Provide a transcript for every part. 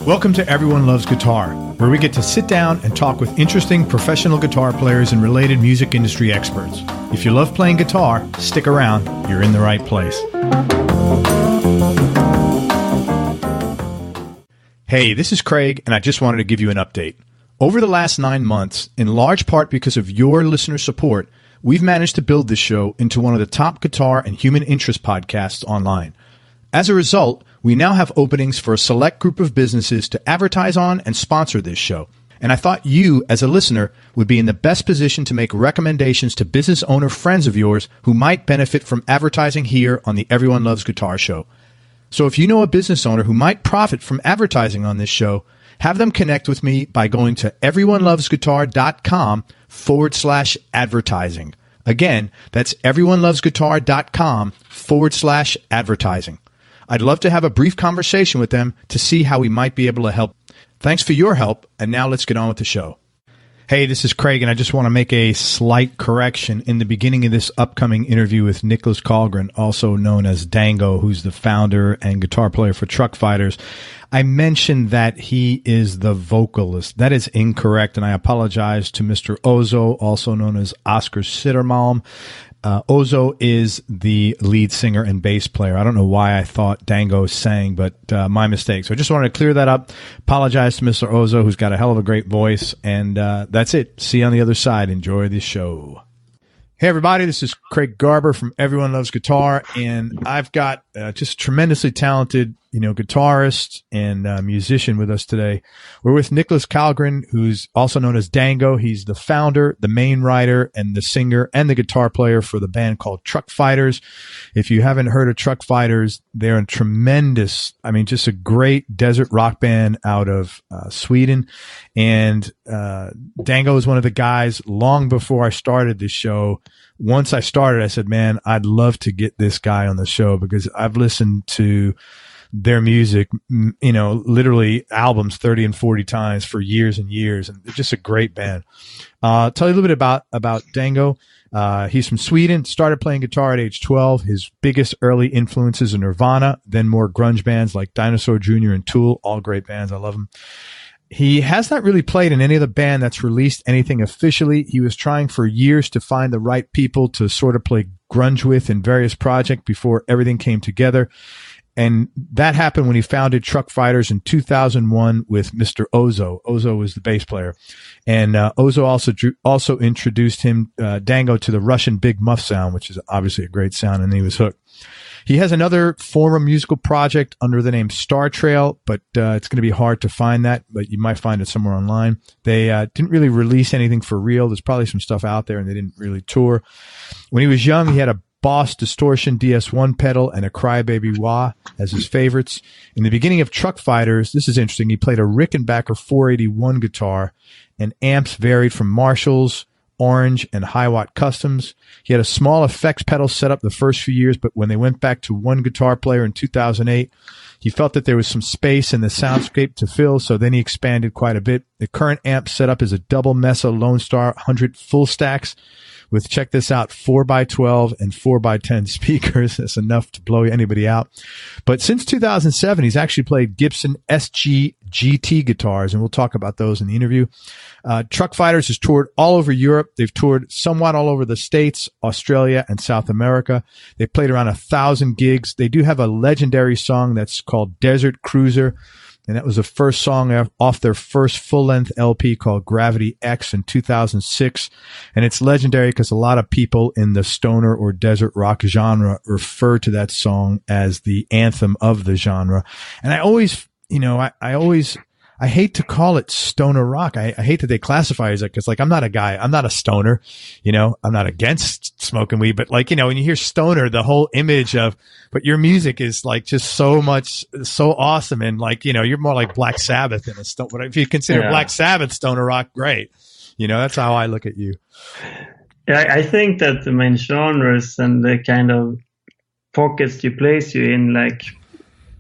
Welcome to Everyone Loves Guitar, where we get to sit down and talk with interesting professional guitar players and related music industry experts. If you love playing guitar, stick around. You're in the right place. Hey, this is Craig, and I just wanted to give you an update. Over the last 9 months, in large part because of your listener support, we've managed to build this show into one of the top guitar and human interest podcasts online. As a result, we now have openings for a select group of businesses to advertise on and sponsor this show. And I thought you, as a listener, would be in the best position to make recommendations to business owner friends of yours who might benefit from advertising here on the Everyone Loves Guitar show. So if you know a business owner who might profit from advertising on this show, have them connect with me by going to everyonelovesguitar.com/advertising. Again, that's everyonelovesguitar.com/advertising. I'd love to have a brief conversation with them to see how we might be able to help. Thanks for your help, and now let's get on with the show. Hey, this is Craig, and I just want to make a slight correction in the beginning of this upcoming interview with Niklas Kallgren, also known as Dango, who's the founder and guitar player for Truckfighters. I mentioned that he is the vocalist. That is incorrect, and I apologize to Mr. Ozo, also known as Oscar Sittermalm. Ozo is the lead singer and bass player. I don't know why I thought Dango sang, but my mistake. So I just wanted to clear that up. Apologize to Mr. Ozo, who's got a hell of a great voice. And that's it. See you on the other side. Enjoy the show. Hey, everybody. This is Craig Garber from Everyone Loves Guitar. And I've got just tremendously talented, guitarist and musician with us today. We're with Niklas Kallgren, who's also known as Dango. He's the founder, the main writer, and the singer and the guitar player for the band called Truckfighters. If you haven't heard of Truckfighters, they're a tremendous, just a great desert rock band out of Sweden. And Dango is one of the guys long before I started this show. Once I started, I said, man, I'd love to get this guy on the show because I've listened to their music, literally albums 30 and 40 times for years and years. And they're just a great band. I'll tell you a little bit about Dango. He's from Sweden, started playing guitar at age 12. His biggest early influences are Nirvana, then more grunge bands like Dinosaur Jr. and Tool, all great bands. I love them. He has not really played in any other band that's released anything officially. He was trying for years to find the right people to sort of play grunge with in various projects before everything came together. And that happened when he founded Truckfighters in 2001 with Mr. Ozo. Ozo was the bass player. And Ozo also introduced him, Dango, to the Russian Big Muff sound, which is obviously a great sound, and he was hooked. He has another former musical project under the name Star Trail, but it's going to be hard to find that, but you might find it somewhere online. They didn't really release anything for real. There's probably some stuff out there, and they didn't really tour. When he was young, he had a Boss Distortion DS1 pedal and a Crybaby Wah as his favorites. In the beginning of Truckfighters, this is interesting, he played a Rickenbacker 481 guitar, and amps varied from Marshalls, Orange, and Hiwatt Customs. He had a small effects pedal set up the first few years, but when they went back to one guitar player in 2008, he felt that there was some space in the soundscape to fill, so then he expanded quite a bit. The current amp setup is a double Mesa Lone Star 100 full stacks with, check this out, 4x12 and 4x10 speakers. That's enough to blow anybody out. But since 2007, he's actually played Gibson SGGT guitars, and we'll talk about those in the interview. Truckfighters has toured all over Europe. They've toured somewhat all over the States, Australia, and South America. They played around 1,000 gigs. They do have a legendary song that's called Desert Cruiser, and that was the first song off their first full-length LP called Gravity X in 2006. And it's legendary because a lot of people in the stoner or desert rock genre refer to that song as the anthem of the genre. And I always, I hate to call it stoner rock. I hate that they classify it as because I'm not a stoner, I'm not against smoking weed, but when you hear stoner, the whole image of, but your music is just so awesome. And you're more like Black Sabbath than a stoner. But if you consider Black Sabbath stoner rock, great. That's how I look at you. Yeah, I think that the main genres and the kind of pockets you place you in,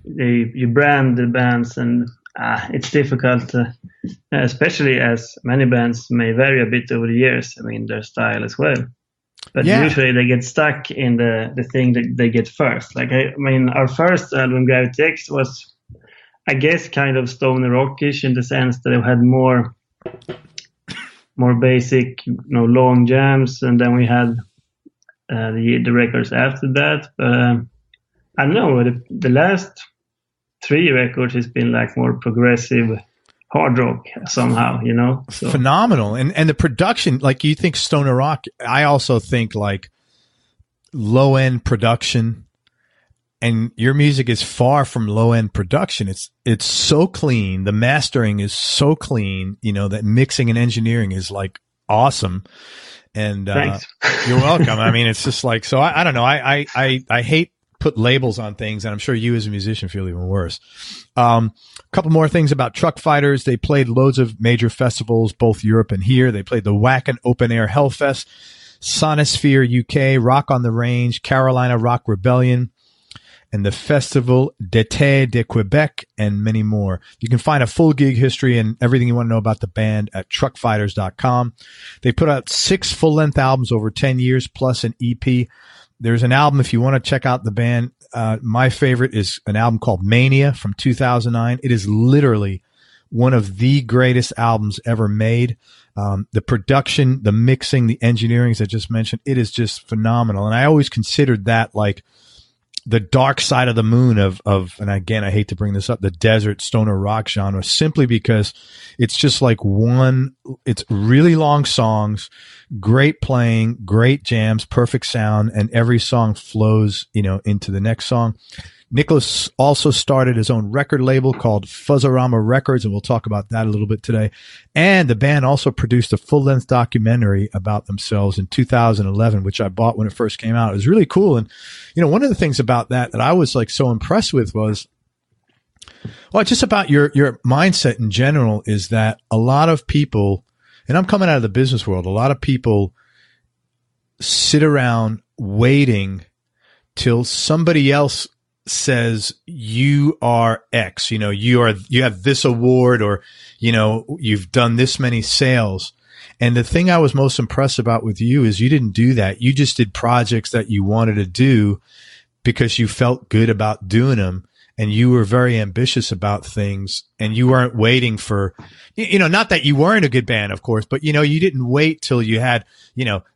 you brand the bands, and it's difficult, especially as many bands may vary a bit over the years. Their style as well. But usually they get stuck in the thing that they get first. Our first album, Gravity X, was I guess kind of stoner rockish in the sense that it had more basic, long jams, and then we had the records after that. But I don't know, the last 3 records has been like more progressive hard rock somehow, So. Phenomenal. And the production, like you think stoner rock, I also think like low end production. And your music is far from low end production. It's so clean. The mastering is so clean. That mixing and engineering is like awesome. And you're welcome. I mean, it's just like, so I don't know. I hate put labels on things, and I'm sure you as a musician feel even worse. A couple more things about Truckfighters. They played loads of major festivals, both Europe and here. They played the Wacken Open Air Hellfest, Sonosphere UK, Rock on the Range, Carolina Rock Rebellion, and the Festival d'été de Quebec, and many more. You can find a full gig history and everything you want to know about the band at truckfighters.com. They put out 6 full-length albums over 10 years, plus an EP. There's an album, if you want to check out the band, my favorite is an album called Mania from 2009. It is literally one of the greatest albums ever made. The production, the mixing, the engineering, as I just mentioned, it is just phenomenal. And I always considered that like the dark side of the moon of, and again, I hate to bring this up, the desert stoner rock genre, simply because it's just like it's really long songs, great playing, great jams, perfect sound, and every song flows, into the next song. Niklas also started his own record label called Fuzzorama Records, and we'll talk about that a little bit today. And the band also produced a full-length documentary about themselves in 2011, which I bought when it first came out. It was really cool. And, one of the things about that I was like so impressed with was, well, just about your mindset in general is that a lot of people, and I'm coming out of the business world, a lot of people sit around waiting till somebody else says you are X, you have this award, or, you've done this many sales. And the thing I was most impressed about with you is you didn't do that. You just did projects that you wanted to do because you felt good about doing them. And you were very ambitious about things, and you weren't waiting for, not that you weren't a good band, of course, but, you didn't wait till you had,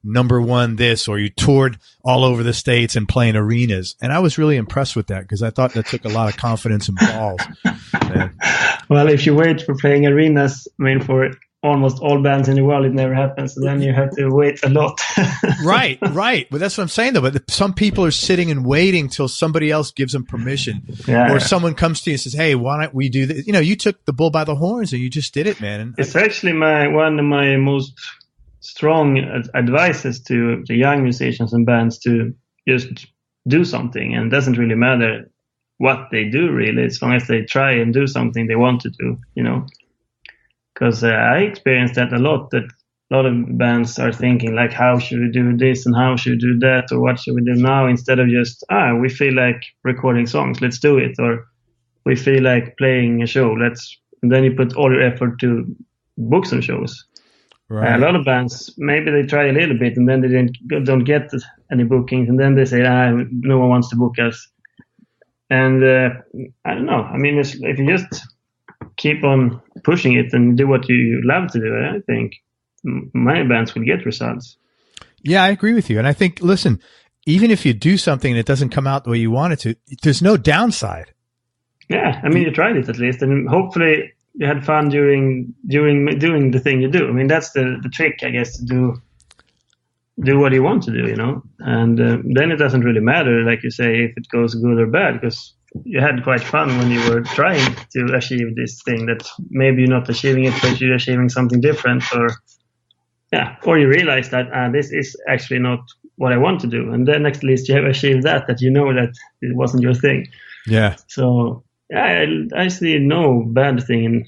number one this, or you toured all over the States and playing arenas. And I was really impressed with that because I thought that took a lot of confidence and balls. Man. Well, if you wait for playing arenas, for almost all bands in the world, it never happens. So then you have to wait a lot. Right. But that's what I'm saying, though. But some people are sitting and waiting till somebody else gives them permission, or someone comes to you and says, "Hey, why don't we do this?" You took the bull by the horns and you just did it, man. And it's actually one of my most strong advices to the young musicians and bands to just do something, and it doesn't really matter what they do, really, as long as they try and do something they want to do, Because I experienced that a lot, that a lot of bands are thinking like, how should we do this and how should we do that, or what should we do now, instead of just, we feel like recording songs, let's do it, or we feel like playing a show, and then you put all your effort to book some shows. Right. A lot of bands, maybe they try a little bit and then they don't get any bookings, and then they say, no one wants to book us. And I don't know. If you just keep on pushing it and do what you love to do, I think many bands will get results. Yeah, I agree with you. And I think, listen, even if you do something and it doesn't come out the way you want it to, there's no downside. Yeah, you tried it at least, and hopefully you had fun during doing the thing you do. That's the trick, I guess, to do what you want to do, and then it doesn't really matter, like you say, if it goes good or bad, because you had quite fun when you were trying to achieve this thing that maybe you're not achieving it, but you're achieving something different, or you realize that this is actually not what I want to do, and then at least you have achieved that that it wasn't your thing. Yeah. So I see no bad thing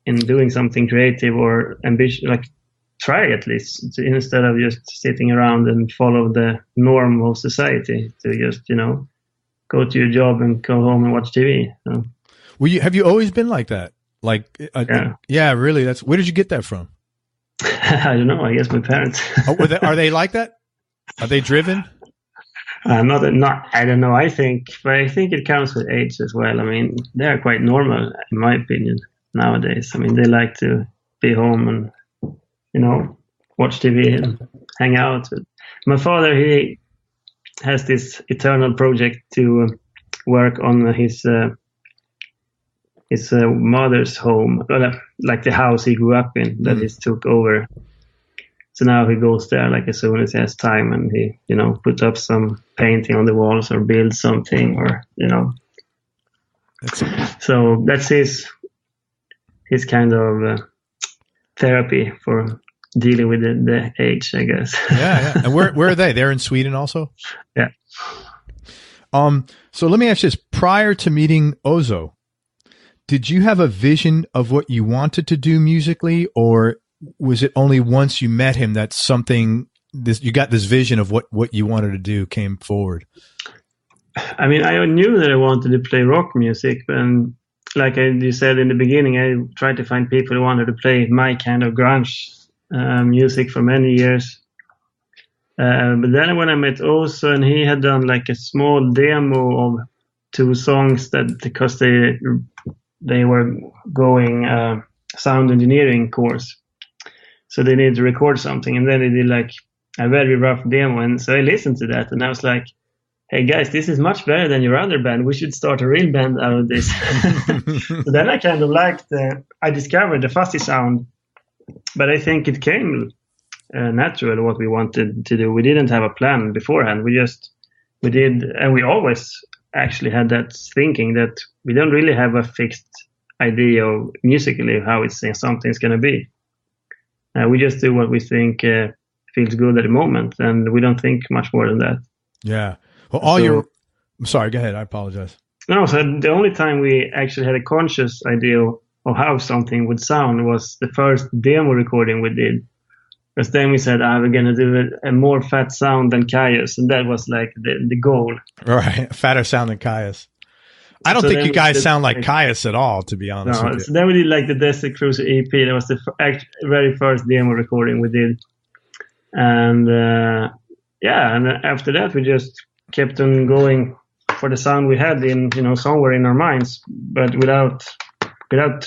in doing something creative or ambitious, like try at least, instead of just sitting around and follow the norm of society to just, go to your job and go home and watch TV. So. Have you always been like that? Like, yeah, really? Where did you get that from? I don't know. I guess my parents. Are they like that? Are they driven? Not. I don't know. I think it comes with age as well. I mean, they are quite normal, in my opinion, nowadays. I mean, they like to be home and watch TV and hang out. My father, he has this eternal project to work on his mother's home, like the house he grew up in that he took over. So now he goes there like as soon as he has time, and he, puts up some painting on the walls or builds something, or So that's his kind of therapy for dealing with the age, I guess. Yeah. And where are they? They're in Sweden also? Yeah. So let me ask you this: prior to meeting Ozo, did you have a vision of what you wanted to do musically, or was it only once you met him that you got this vision of what you wanted to do came forward? I mean, I knew that I wanted to play rock music, and like you said in the beginning, I tried to find people who wanted to play my kind of grunge music for many years. But then when I met Ozo, and he had done like a small demo of 2 songs because they were going sound engineering course. So they needed to record something, and then they did like a very rough demo. And so I listened to that, and I was like, hey guys, this is much better than your other band. We should start a real band out of this. So then I kind of I discovered the fuzzy sound, but I think it came natural what we wanted to do. We didn't have a plan beforehand. We did, and we always actually had that thinking that we don't really have a fixed idea of musically how something's going to be. We just do what we think feels good at the moment, and we don't think much more than that. Yeah. Well, I'm sorry, go ahead. I apologize. No, so the only time we actually had a conscious idea of how something would sound was the first demo recording we did. Because then we said, we're going to do a more fat sound than Caius, and that was like the goal. All right, fatter sound than Caius. I don't think you guys sound like Caius at all, to be honest with you. So then we did like the Desert Cruiser EP. That was the very first demo recording we did. And and after that we just kept on going for the sound we had in, somewhere in our minds, but without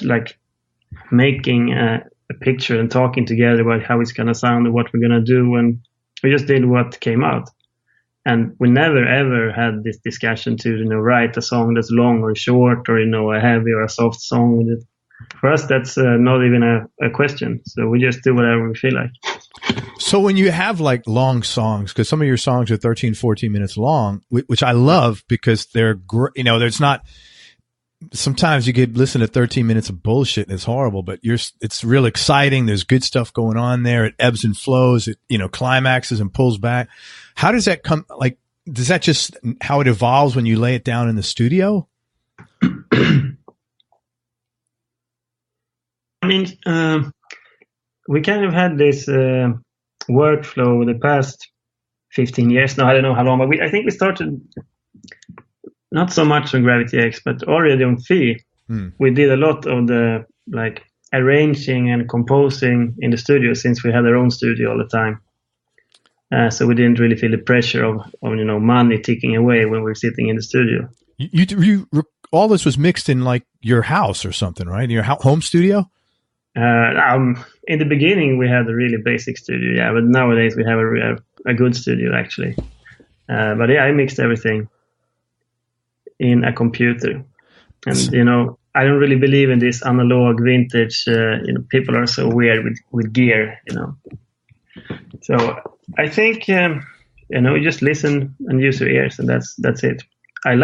like making a picture and talking together about how it's going to sound and what we're going to do. And we just did what came out. And we never, ever had this discussion to, write a song that's long or short, or, a heavy or a soft song with it. For us, that's not even a question. So we just do whatever we feel like. So when you have like long songs, because some of your songs are 13, 14 minutes long, which I love because they're great. There's not, sometimes you could listen to 13 minutes of bullshit and it's horrible, but it's real exciting. There's good stuff going on there. It ebbs and flows. It, climaxes and pulls back. How does that come? Like, does that just how it evolves when you lay it down in the studio? I mean, we kind of had this workflow the past 15 years now. I don't know how long, but I think we started not so much on Gravity X, but already on Phi. We did a lot of the like arranging and composing in the studio, since we had our own studio all the time. So we didn't really feel the pressure of money ticking away when we were sitting in the studio. You all this was mixed in like your house or something, right? In your home studio? In the beginning, we had a really basic studio, yeah, but nowadays we have a good studio actually. But yeah, I mixed everything in a computer, and I don't really believe in this analog vintage. People are so weird with gear, So I think you just listen and use your ears, and that's it. I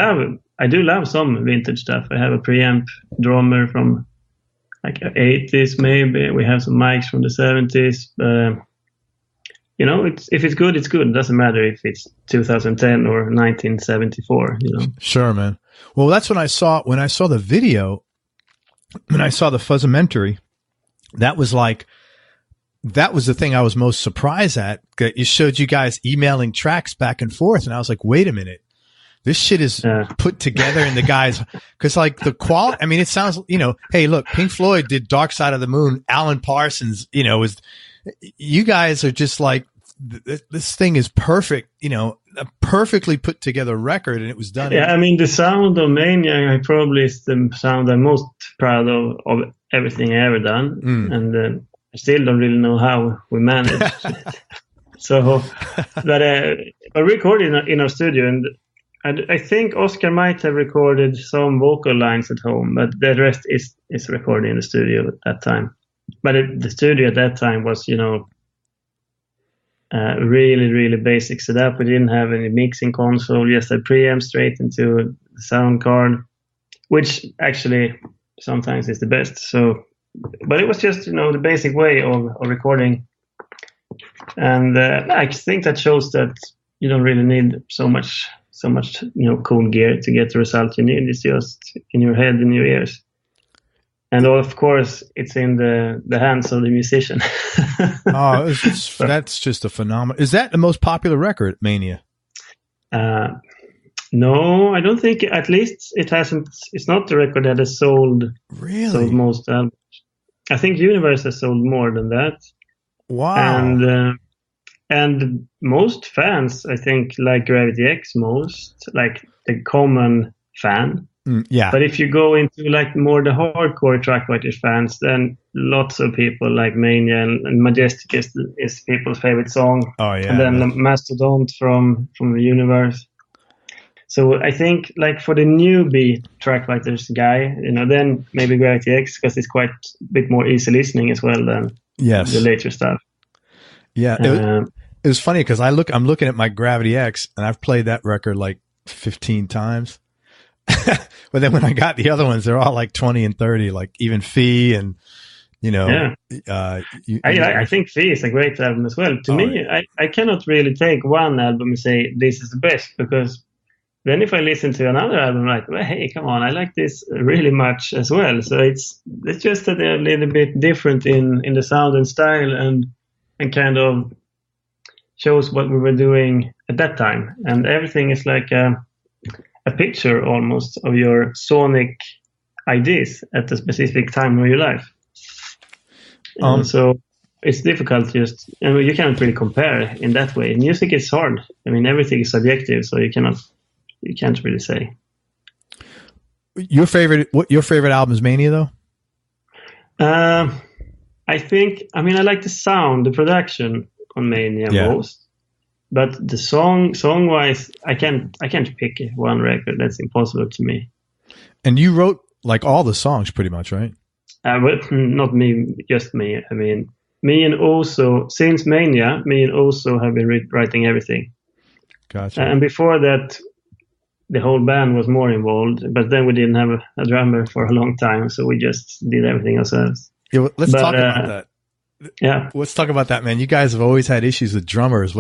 do love some vintage stuff. I have a preamp drummer from like 80s maybe. We have some mics from the 70s. If it's good, it's good. It doesn't matter if it's 2010 or 1974. Sure, man. Well, that's when I saw the video. When I saw the Fuzzimentary, that was the thing I was most surprised at. It showed you guys emailing tracks back and forth, and I was like, wait a minute. This shit is put together in the guys, because like the quality, I mean, it sounds, hey, look, Pink Floyd did Dark Side of the Moon. Alan Parsons, you guys are just like this thing is perfect, a perfectly put together record, and it was done. Yeah, I mean, the sound of Mania probably is the sound I'm most proud of everything I ever done. And I still don't really know how we managed it. So, but I recorded in our studio, and I think Oscar might have recorded some vocal lines at home, but the rest is recorded in the studio at that time. But the studio at that time was, really, really basic setup. We didn't have any mixing console, just a preamp straight into the sound card, which actually sometimes is the best. So, but it was just, the basic way of recording. And I think that shows that you don't really need so much, cool gear to get the result you need. It's just in your head, in your ears. And of course, it's in the hands of the musician. That's just a phenomenon. Is that the most popular record, Mania? No, I don't think. At least it hasn't. It's not the record that has sold most albums. I think Universe has sold more than that. Wow. And most fans, I think, like Gravity X most, like the common fan. Yeah. But if you go into like more the hardcore Truckfighters fans, then lots of people like Mania and Majestic is people's favorite song. Oh yeah. And then Mastodon from the Universe. So I think like for the newbie Truckfighters guy, then maybe Gravity X, because it's quite a bit more easy listening as well than the later stuff. Yeah. It was funny because I'm looking at my Gravity X, and I've played that record like 15 times. But then when I got the other ones, they're all like 20 and 30, like even Fee and, I think Fee is a great album as well. To me, I cannot really take one album and say this is the best, because then if I listen to another album, I'm like, well, hey, come on, I like this really much as well. So it's just that they're a little bit different in the sound and style, and kind of shows what we were doing at that time. And everything is like a picture almost of your sonic ideas at a specific time of your life. So it's difficult you cannot really compare in that way. Music is hard. I mean, everything is subjective, so you can't really say. Your favorite album is Mania though? I like the sound, the production on Mania most. But the song wise, I can't pick one record. That's impossible to me. And you wrote like all the songs pretty much, right? But not me, just me. I mean, me and also since Mania, me and also have been writing everything. Gotcha. And before that, the whole band was more involved. But then we didn't have a drummer for a long time, so we just did everything ourselves. Yeah, let's talk about that. Yeah, let's talk about that, man. You guys have always had issues with drummers.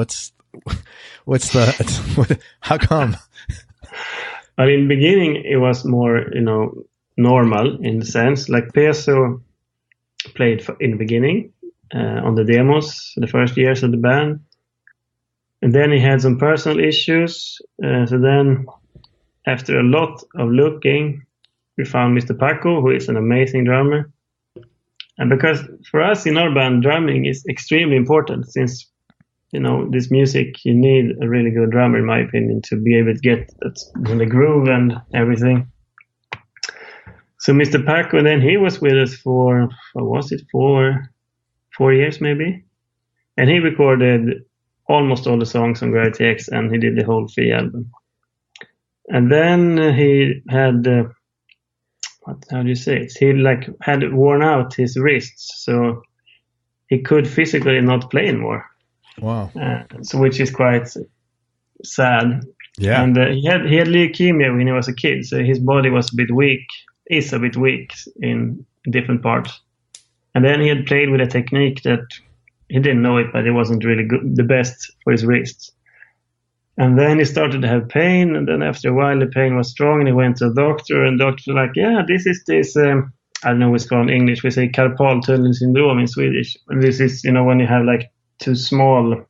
How come? Well, in the beginning, it was more, normal in the sense. Like Peso played in the beginning on the demos, the first years of the band. And then he had some personal issues. So then, after a lot of looking, we found Mr. Paco, who is an amazing drummer. And because for us in our band, drumming is extremely important, since this music, you need a really good drummer, in my opinion, to be able to get the groove and everything. So Mr. Paco, then he was with us for 4 years maybe? And he recorded almost all the songs on Gravity X, and he did the whole Fee album. And then he had, how do you say it? He had worn out his wrists, so he could physically not play anymore. Wow. So which is quite sad. Yeah. And he had leukemia when he was a kid, so his body was a bit weak in different parts. And then he had played with a technique that he didn't know it, but it wasn't really good, the best for his wrists. And then he started to have pain, and then after a while the pain was strong, and he went to a doctor, and the doctor was like, yeah, this is this, I don't know what's called in English, we say carpal tunnel syndrome in Swedish. And this is, when you have like too small,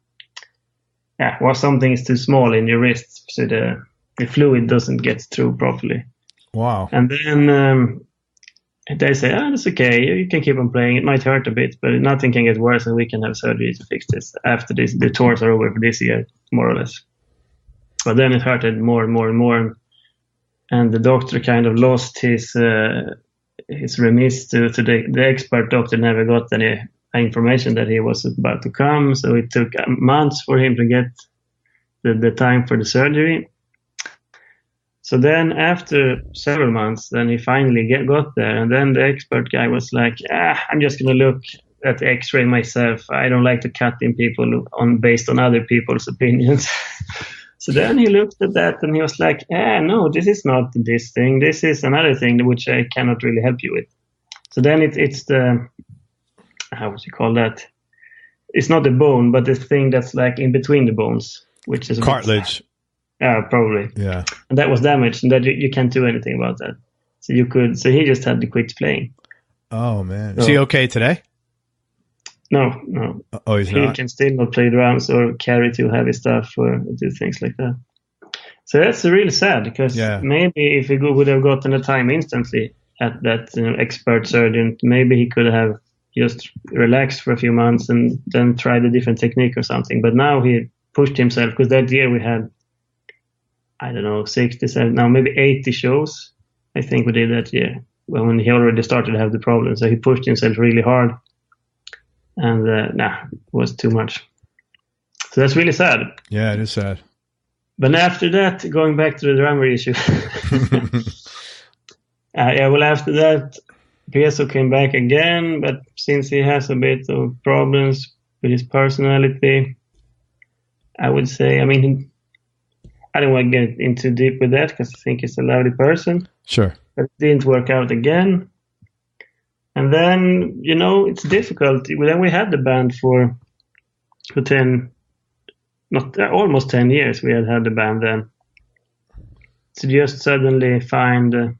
something is too small in your wrist, so the fluid doesn't get through properly. Wow. And then they say, it's okay, you can keep on playing. It might hurt a bit, but nothing can get worse, and we can have surgery to fix this after the tours are over for this year, more or less. But then it hurted more and more and more, and the doctor kind of lost his remiss to the expert doctor. Never got any information that he was about to come, so it took months for him to get the time for the surgery. So then after several months, then he finally got there. And then the expert guy was like, I'm just going to look at the x-ray myself. I don't like to cut in people based on other people's opinions. So then he looked at that and he was like, no, this is not this thing. This is another thing which I cannot really help you with. So then it's the, how would you call that? It's not the bone, but the thing that's like in between the bones, which is cartilage. Probably. Yeah. And that was damaged, and that you can't do anything about that. So he just had to quit playing. Oh man. Is he okay today? No. Oh, he's not? He can still not play drums or carry too heavy stuff or do things like that. So that's really sad, because maybe if he would have gotten a time instantly at that expert surgeon, maybe he could have just relaxed for a few months and then tried a different technique or something. But now he pushed himself, because that year we had, I don't know, 67, now maybe 80 shows, I think we did that year, when he already started to have the problem. So he pushed himself really hard, and it was too much. So that's really sad. Yeah, it is sad. But after that, going back to the drummer issue, after that, Peso came back again, but since he has a bit of problems with his personality, I would say, I don't want to get into deep with that, because I think he's a lovely person. Sure. But it didn't work out again. And then, it's difficult. Then we had the band for almost 10 years. We had the band then. To just suddenly find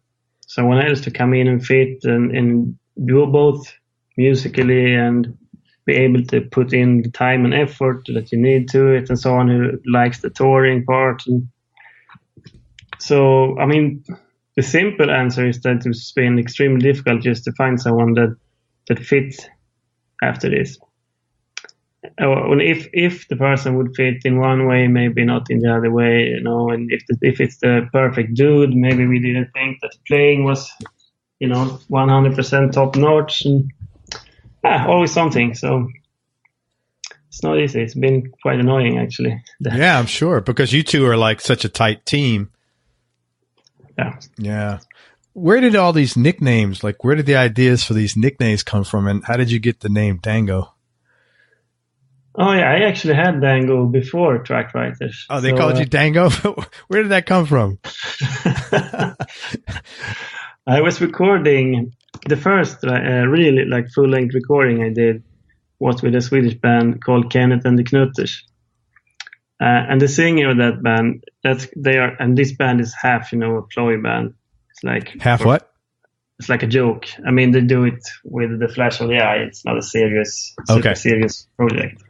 someone else to come in and fit and do both musically and be able to put in the time and effort that you need to it, and someone who likes the touring part. And so, the simple answer is that it's been extremely difficult just to find someone that fits after this. And if the person would fit in one way, maybe not in the other way, and if it's the perfect dude, maybe we didn't think that playing was, 100% top notch, and always something. So it's not easy. It's been quite annoying, actually. Yeah, I'm sure, because you two are like such a tight team. Yeah. Where did all these nicknames, where did the ideas for these nicknames come from, and how did you get the name Dango? Oh, yeah, I actually had Dango before Truckfighters. Oh, they called you Dango? Where did that come from? I was recording, the first really full-length recording I did was with a Swedish band called Kenneth and the Knutters. And the singer of that band, and this band is half, a ploy band. It's like half what? It's like a joke. They do it with the flash of the eye. It's not a serious project.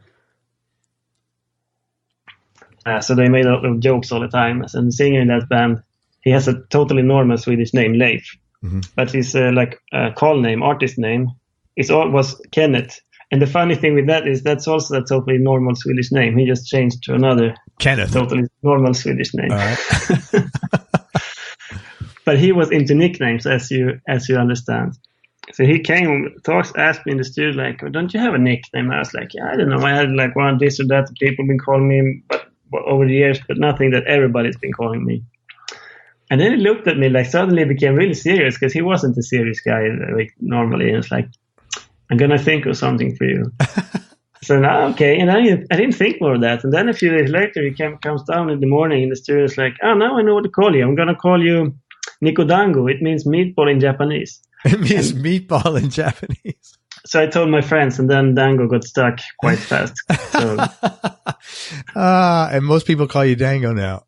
So they made a lot of jokes all the time. And the singer in that band, he has a totally normal Swedish name, Leif. Mm-hmm. But his call name, artist name, was Kenneth. And the funny thing with that is that's also a totally normal Swedish name. He just changed to another Kenneth, totally normal Swedish name. All right. But he was into nicknames, as you understand. So he came, asked me in the studio, don't you have a nickname? I was like, I don't know. I had one this or that people have been calling me over the years, but nothing that everybody's been calling me. And then he looked at me, suddenly became really serious, because he wasn't a serious guy normally. And it's like, I'm going to think of something for you. So now, okay. And I didn't think more of that. And then a few days later, he comes down in the morning in the studio. It's like, now I know what to call you. I'm going to call you Nico Dango. It means meatball in Japanese. It means meatball in Japanese. So I told my friends, and then Dango got stuck quite fast. So. And most people call you Dango now.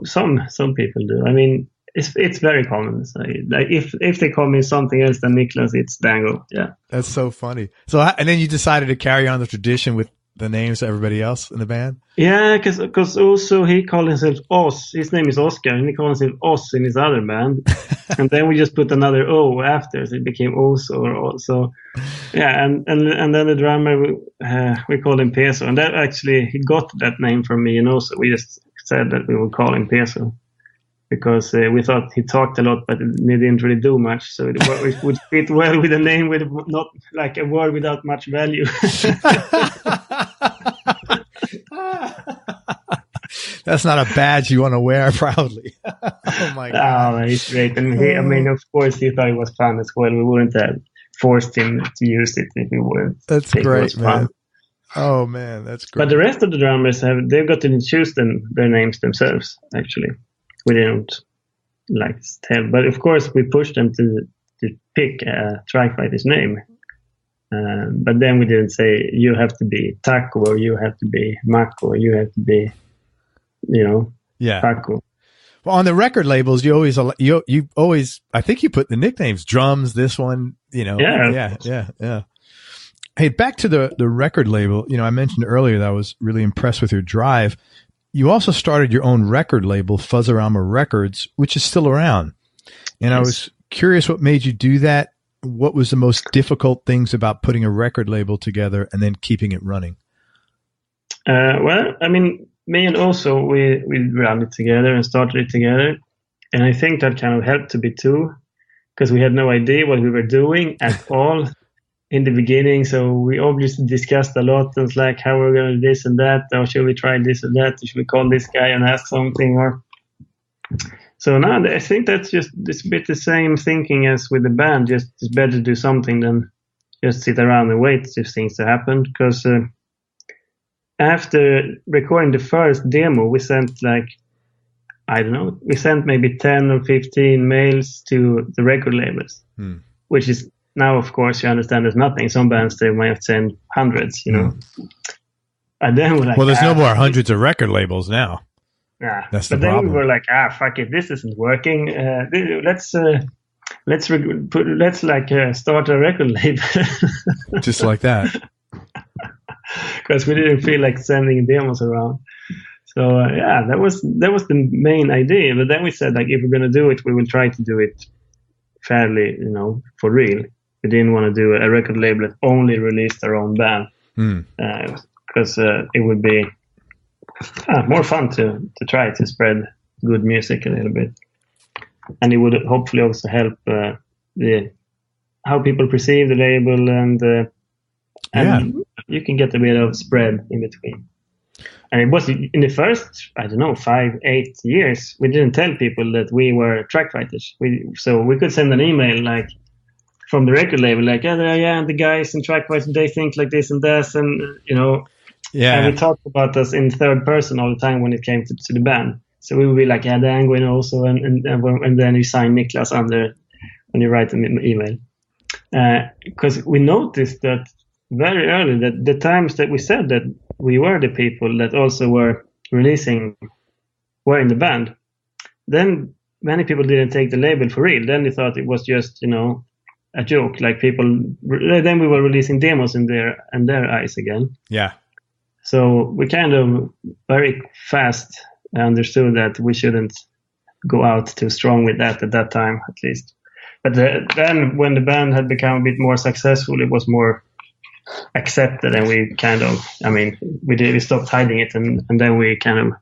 Some people do. It's very common. So, if they call me something else than Niklas, it's Dango. Yeah, that's so funny. So, and then you decided to carry on the tradition with the names of everybody else in the band? Yeah, because also he called himself Oz. His name is Oscar, and he called himself Oz in his other band. And then we just put another O after, so it became Oz or O. So, yeah, and then the drummer, we called him Peso. And that actually, he got that name from me, and also we just said that we would call him Peso. Because we thought he talked a lot, but he didn't really do much. So it would fit well with a name with not like a word without much value. That's not a badge you want to wear proudly. Oh my God! Oh, he's great, and I mean, of course, he thought it was fun as well. We wouldn't have forced him to use it if we wouldn't. That's great, man. Oh man, that's great. But the rest of the drummers they've got to choose their names themselves. Actually, we didn't tell, but of course, we pushed them to pick a Truckfighters name. But then we didn't say you have to be Taco or you have to be Mako or you have to be, Taco. Well, on the record labels, you always I think you put the nicknames, drums, this one, Yeah. Hey, back to the record label. I mentioned earlier that I was really impressed with your drive. You also started your own record label, Fuzzorama Records, which is still around. And yes. I was curious what made you do that. What was the most difficult things about putting a record label together and then keeping it running? Well, I mean, me and also we ran it together and started it together. And I think that kind of helped a bit too, because we had no idea what we were doing at all in the beginning. So we obviously discussed a lot. It was like, how we're going to do this and that, or should we try this or that? Should we call this guy and ask something? Or so now I think that's it's a bit the same thinking as with the band. Just it's better to do something than just sit around and wait for things to happen. Because after recording the first demo, we sent we sent maybe 10 or 15 mails to the record labels, which is now, of course, you understand there's nothing. Some bands, they might have sent hundreds, And then we're like, well, there's no more hundreds of record labels now. Nah. That's but the problem. Then we were like, fuck it, this isn't working. Let's start a record label. Just like that. Because we didn't feel like sending demos around. So that was the main idea. But then we said, like, if we're gonna do it, we will try to do it fairly, for real. We didn't want to do a record label that only released our own band, because it would be more fun to try to spread good music a little bit, and it would hopefully also help how people perceive the label, and you can get a bit of spread in between. And it was in the first, 5-8 years, we didn't tell people that we were Truckfighters. So we could send an email like from the record label, like, and the guys in Truckfighters, they think like this and that, and and we talked about us in third person all the time when it came to the band. So we would be like, Dango and also, and then you sign Niklas under when you write an email, because we noticed that very early that the times that we said that we were the people that also were in the band, then many people didn't take the label for real. Then they thought it was just, a joke. Like then we were releasing demos in their eyes again. Yeah. So we kind of very fast understood that we shouldn't go out too strong with that at that time, at least. But then when the band had become a bit more successful, it was more accepted, and we kind of, we stopped hiding it, and then we kind of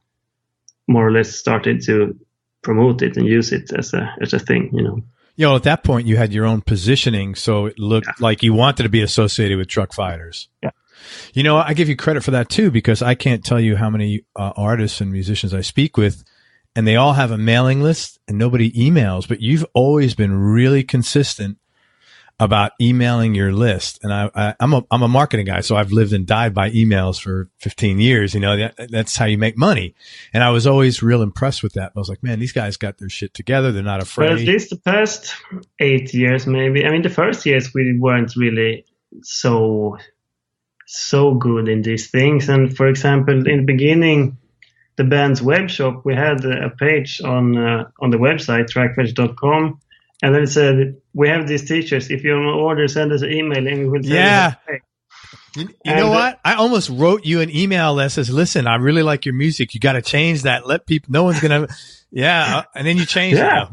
more or less started to promote it and use it as a thing, At that point you had your own positioning, so it looked like you wanted to be associated with Truckfighters. Yeah. I give you credit for that too, because I can't tell you how many artists and musicians I speak with, and they all have a mailing list and nobody emails, but you've always been really consistent about emailing your list. And I'm a marketing guy, so I've lived and died by emails for 15 years. That's how you make money. And I was always real impressed with that. I was like, man, these guys got their shit together. They're not afraid. But at least the past 8 years, maybe. The first years we weren't really so good in these things. And for example, in the beginning, the band's web shop, we had a page on the website, truckfighters.com. And then it said, we have these t-shirts. If you want to order, send us an email and we will send it. You know what? I almost wrote you an email that says, "Listen, I really like your music. You got to change that. Let people. No one's gonna." Yeah, and then you changed it.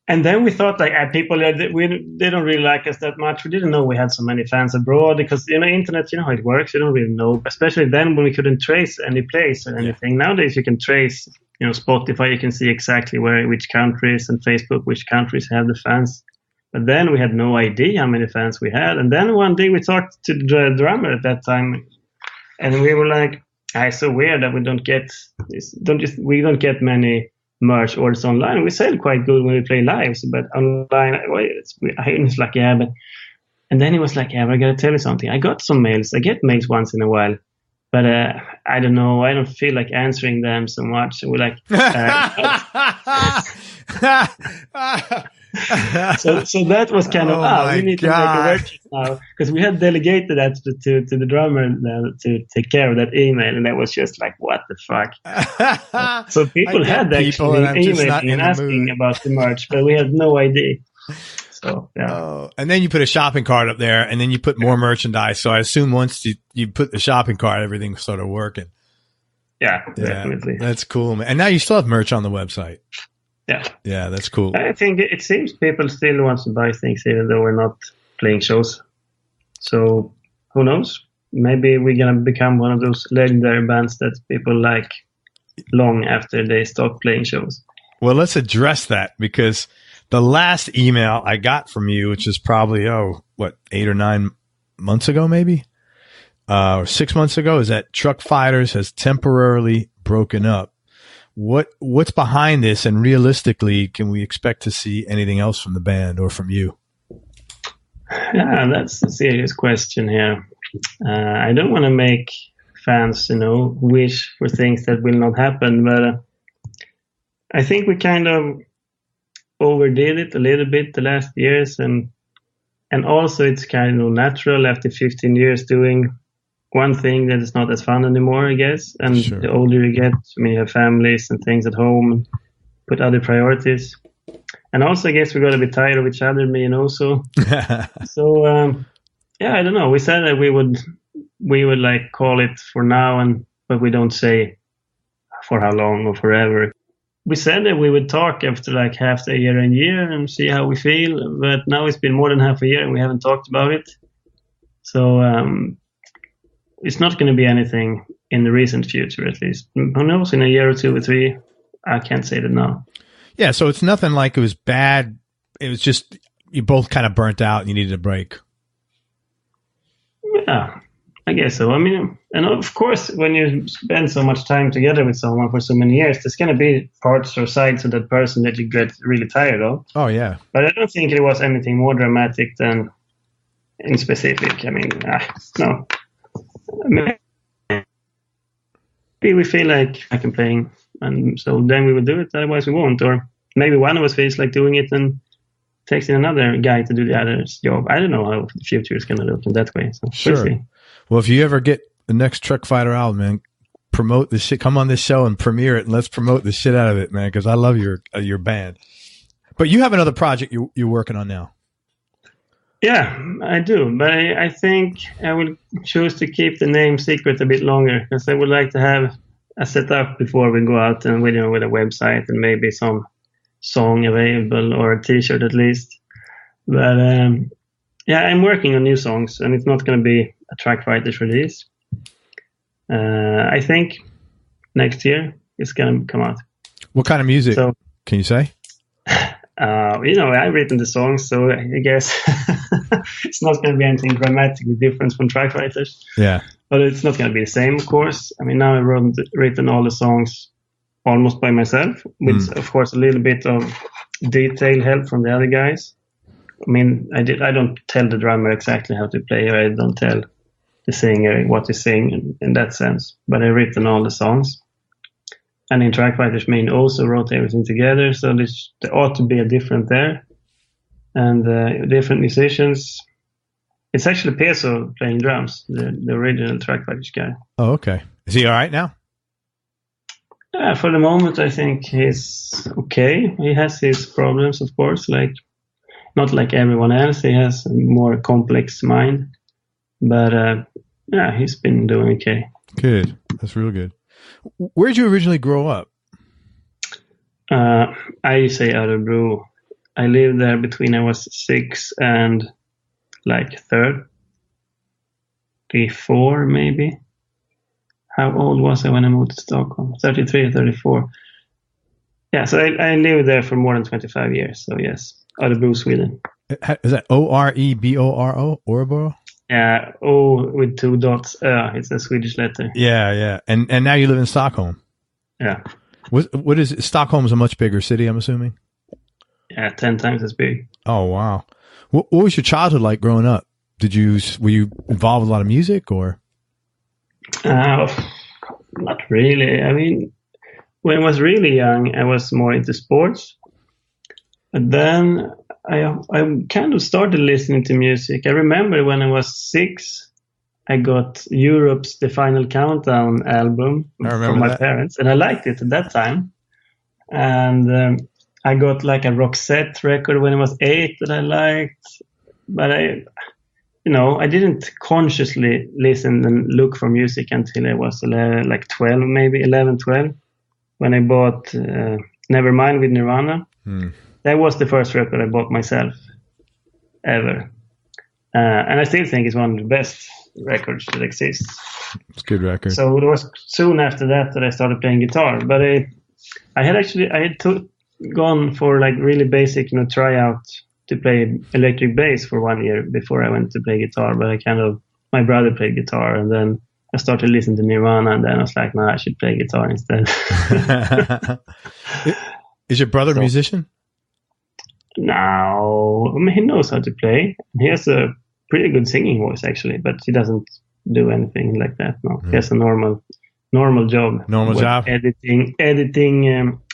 And then we thought like people they don't really like us that much. We didn't know we had so many fans abroad because internet, how it works. You don't really know, especially then when we couldn't trace any place or anything. Yeah. Nowadays you can trace. Spotify, you can see exactly which countries, and Facebook, which countries have the fans. But then we had no idea how many fans we had. And then one day we talked to the drummer at that time, and we were like, "It's so weird that we don't get many merch orders online. We sell quite good when we play lives, but online, I was like, yeah." But and then he was like, "Yeah, but I gotta tell you something. I got some mails. I get mails once in a while, but I don't know. I don't feel like answering them so much." So we're like. So that was kind of we need to make a workshop now, because we had delegated that to the drummer to take care of that email, and that was just like, what the fuck. So people had actually emailing and asking about the merch, but we had no idea. So yeah. And then you put a shopping cart up there, and then you put more merchandise. So I assume once you put the shopping cart, everything started working. Yeah, definitely. That's cool, man. And now you still have merch on the website. Yeah, that's cool. I think it seems people still want to buy things even though we're not playing shows. So who knows? Maybe we're gonna become one of those legendary bands that people like long after they stop playing shows. Well, let's address that, because the last email I got from you, which is probably 8 or 9 months ago, maybe, or 6 months ago, is that Truckfighters has temporarily broken up. What's behind this, and realistically, can we expect to see anything else from the band or from you? Yeah, that's a serious question here. I don't want to make fans, wish for things that will not happen, but I think we kind of overdid it a little bit the last years, and also it's kind of natural after 15 years doing one thing that is not as fun anymore, I guess. And sure. The older you get, you have families and things at home, and put other priorities. And also, I guess we got a bit tired of each other, me and also. So, I don't know. We said that we would like call it for now, but we don't say for how long or forever. We said that we would talk after like half a year and see how we feel. But now it's been more than half a year and we haven't talked about it. So, it's not going to be anything in the recent future, at least. Who knows, in a year or 2 or 3? I can't say that now. Yeah, so it's nothing like it was bad. It was just you both kind of burnt out and you needed a break. Yeah, I guess so. I mean, and of course, when you spend so much time together with someone for so many years, there's going to be parts or sides of that person that you get really tired of. Oh, yeah. But I don't think it was anything more dramatic than in specific. I mean, no. Maybe we feel like I can play, and so then we will do it. Otherwise, we won't. Or maybe one of us feels like doing it and takes in another guy to do the other's job. I don't know how the future is going to look in that way. So sure. We'll see. Well, if you ever get the next Truckfighter album, man, promote the shit. Come on this show and premiere it, and let's promote the shit out of it, man. Because I love your band. But you have another project you're working on now. Yeah, I do, but I think I will choose to keep the name secret a bit longer, because I would like to have a setup before we go out and with a website and maybe some song available or a T-shirt at least. But I'm working on new songs, and it's not going to be a Truckfighters release. I think next year it's going to come out. What kind of music can you say? I've written the songs, so I guess it's not going to be anything dramatically different from Truckfighters. Yeah. But it's not going to be the same, of course. I mean, now I've written all the songs almost by myself, with, of course, a little bit of detailed help from the other guys. I mean, I don't tell the drummer exactly how to play, or I don't tell the singer what to sing in that sense. But I've written all the songs. And in Truckfighters, Main also wrote everything together, so there ought to be a different there. And different musicians. It's actually Peso playing drums, the original Truckfighters guy. Oh, okay. Is he all right now? Yeah, for the moment, I think he's okay. He has his problems, of course, not like everyone else. He has a more complex mind. But Yeah, he's been doing okay. Good. That's real good. Where'd you originally grow up? I say Örebro. I lived there between I was 6 and like 34 maybe. How old was I when I moved to Stockholm? 33 or 34. Yeah, so I lived there for more than 25 years. So yes, Örebro, Sweden. Is that Oreboro? Oreboro? Yeah, O with 2 dots. It's a Swedish letter. Yeah. And now you live in Stockholm. Yeah. What is it? Stockholm is a much bigger city, I'm assuming. Yeah, 10 times as big. Oh wow. What was your childhood like growing up? Were you involved with a lot of music or? Not really. I mean, when I was really young, I was more into sports. But then I kind of started listening to music. I remember when I was 6, I got Europe's The Final Countdown album from my parents, and I liked it at that time. And I got like a Roxette record when I was 8 that I liked, but I didn't consciously listen and look for music until I was 11, like 12, maybe 11, 12, when I bought Nevermind with Nirvana. That was the first record I bought myself ever. And I still think it's one of the best records that exists. It's a good record. So it was soon after that I started playing guitar. But I had gone for like really basic, tryout to play electric bass for 1 year before I went to play guitar. But my brother played guitar, and then I started listening to Nirvana, and then I was like, no, I should play guitar instead. Is your brother a musician? No, I mean, he knows how to play. He has a pretty good singing voice, actually, but he doesn't do anything like that. No, he has a normal job. Normal job. Editing,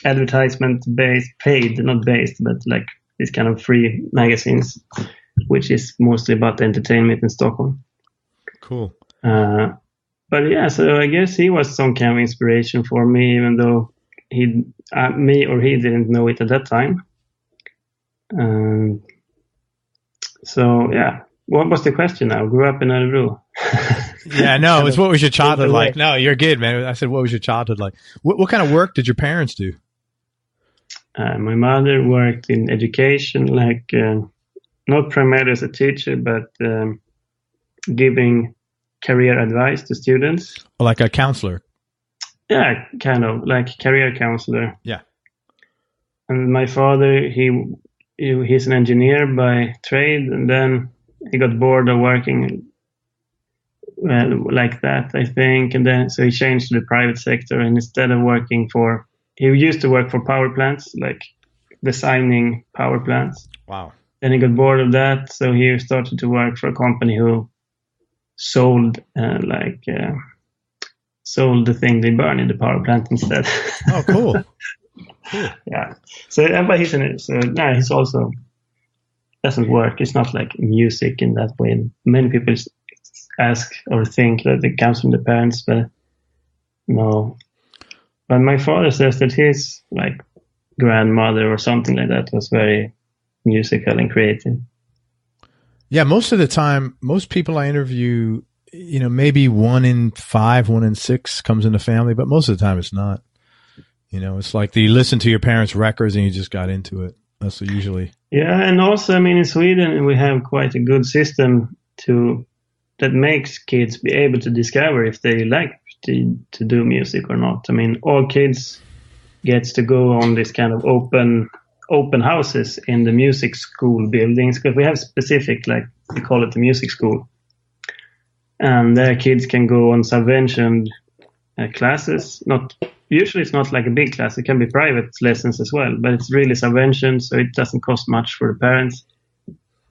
advertisement not based, but like these kind of free magazines, which is mostly about entertainment in Stockholm. Cool. But yeah, so I guess he was some kind of inspiration for me, even though he didn't know it at that time. So yeah, what was the question now? Grew up in Örebro. Yeah, no, it's what was your childhood like? No, you're good, man. I said, what was your childhood like? What kind of work did your parents do? My mother worked in education, like not primarily as a teacher, but giving career advice to students. Like a counselor? Yeah, kind of like career counselor. Yeah. And my father, he's an engineer by trade, and then he got bored of working like that, I think, and then so he changed to the private sector, and instead of he used to work for power plants, like designing power plants. Wow. Then he got bored of that, so he started to work for a company who sold the thing they burn in the power plant instead. Oh, cool. Yeah. So, but he's also doesn't work. It's not like music in that way. Many people ask or think that it comes from the parents, but no. But my father says that his like grandmother or something like that was very musical and creative. Yeah, most of the time, most people I interview, maybe 1 in 5, 1 in 6 comes in the family, but most of the time it's not. It's like you listen to your parents' records and you just got into it. That's usually. Yeah, and also, I mean, in Sweden, we have quite a good system that makes kids be able to discover if they like to do music or not. I mean, all kids gets to go on this kind of open houses in the music school buildings, because we have specific, like we call it the music school. And their kids can go on subventioned classes. Usually it's not like a big class. It can be private lessons as well, but it's really subventioned, so it doesn't cost much for the parents.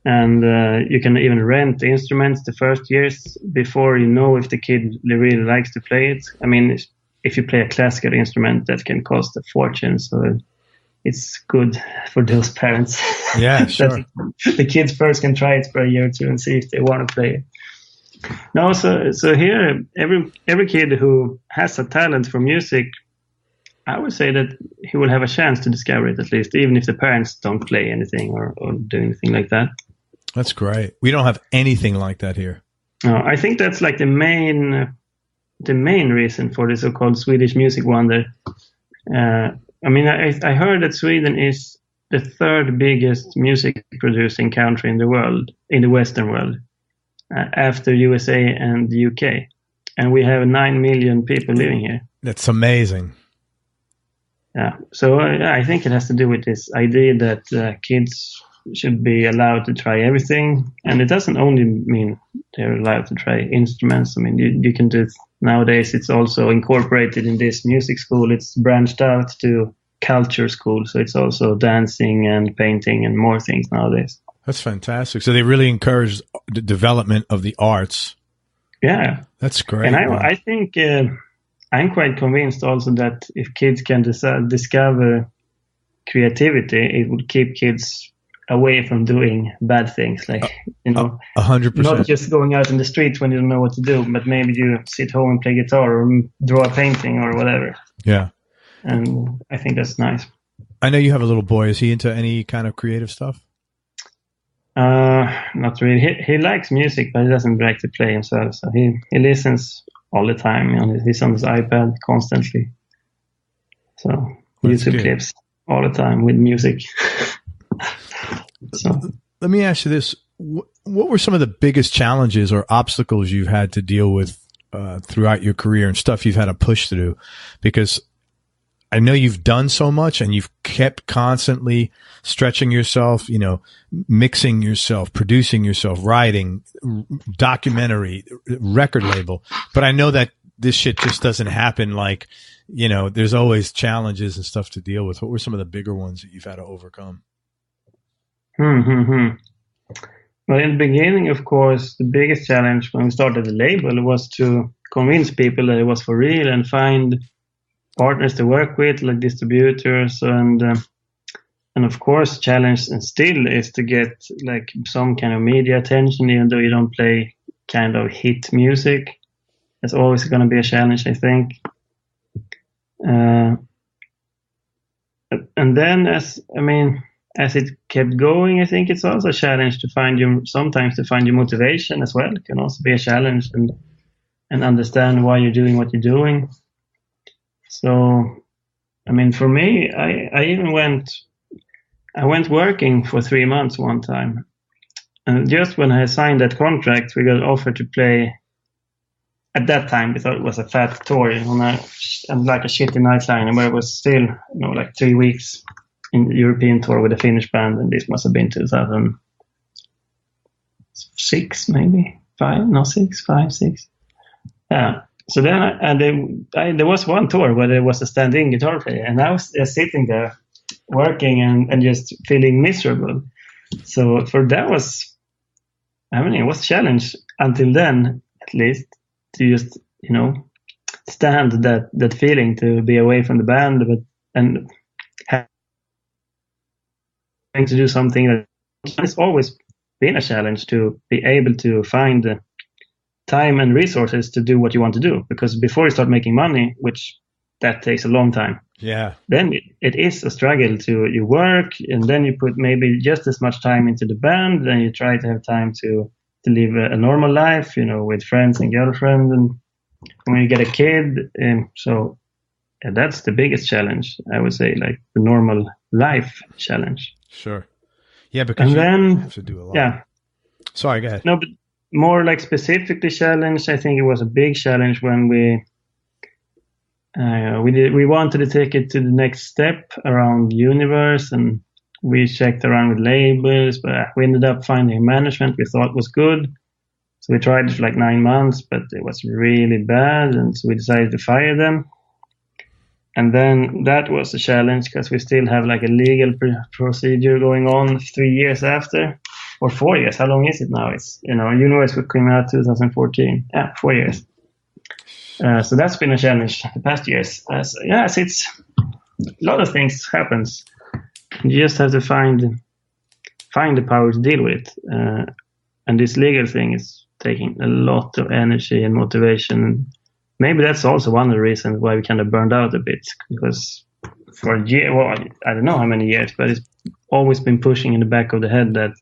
And you can even rent the instruments the first years before you know if the kid really likes to play it. I mean, if you play a classical instrument, that can cost a fortune, so it's good for those parents. Yeah, sure. The kids first can try it for a year or two and see if they want to play it. No, so here, every kid who has a talent for music, I would say that he will have a chance to discover it, at least, even if the parents don't play anything or do anything like that. That's great. We don't have anything like that here. I think that's like the main reason for the so-called Swedish music wonder. I mean, I heard that Sweden is the third biggest music producing country in the world, in the Western world, after USA and the UK. And we have 9 million people living here. That's amazing. Yeah. So I think it has to do with this idea that kids should be allowed to try everything. And it doesn't only mean they're allowed to try instruments. I mean, you can do, nowadays it's also incorporated in this music school. It's branched out to culture school. So it's also dancing and painting and more things nowadays. That's fantastic. So they really encourage the development of the arts. Yeah. That's great. And I think I'm quite convinced also that if kids can discover creativity, it would keep kids away from doing bad things, like, 100%. Not just going out in the streets when you don't know what to do, but maybe you sit home and play guitar or draw a painting or whatever. Yeah. And I think that's nice. I know you have a little boy. Is he into any kind of creative stuff? Not really. He likes music, but he doesn't like to play himself. So he listens all the time. He's on his iPad constantly. So That's YouTube good. clips all the time with music. So let me ask you this. What were some of the biggest challenges or obstacles you've had to deal with throughout your career and stuff you've had to push through? Because I know you've done so much and you've kept constantly stretching yourself, mixing yourself, producing yourself, writing, documentary, record label. But I know that this shit just doesn't happen. Like, there's always challenges and stuff to deal with. What were some of the bigger ones that you've had to overcome? Well, in the beginning, of course, the biggest challenge when we started the label was to convince people that it was for real and find partners to work with, like distributors, and of course, challenge and still is to get like some kind of media attention, even though you don't play kind of hit music. It's always going to be a challenge, I think. And then as it kept going, I think it's also a challenge to find your motivation as well. It can also be a challenge and understand why you're doing what you're doing. So, for me, I even went working for 3 months one time. And just when I signed that contract, we got offered to play. At that time, we thought it was a fat tour on like a shitty nightliner, but it was still, like 3 weeks in the European tour with a Finnish band. And this must have been 2006, maybe 6. Yeah. So then there was one tour where there was a stand-in guitar player, and I was just sitting there working and just feeling miserable. So for that was, it was a challenge until then, at least, to just, stand that feeling to be away from the band, and having to do something that it's always been a challenge to be able to find time and resources to do what you want to do, because before you start making money, which that takes a long time, then it is a struggle to you work, and then you put maybe just as much time into the band, then you try to have time to live a normal life, with friends and girlfriend, and when you get a kid, so that's the biggest challenge, I would say, like the normal life challenge. Sure. Yeah, because you have to do a lot. Yeah. Sorry, go ahead. No, but more like specifically challenge, I think it was a big challenge when we wanted to take it to the next step around Universe, and we checked around with labels, but we ended up finding management we thought was good. So we tried it for like 9 months, but it was really bad, and so we decided to fire them. And then that was a challenge because we still have like a legal procedure going on 3 years after. Or 4 years. How long is it now? It's, Universe came out 2014. Yeah, 4 years. So that's been a challenge the past years. It's a lot of things happens. You just have to find the power to deal with. And this legal thing is taking a lot of energy and motivation. Maybe that's also one of the reasons why we kind of burned out a bit, because for a year, I don't know how many years, but it's always been pushing in the back of the head that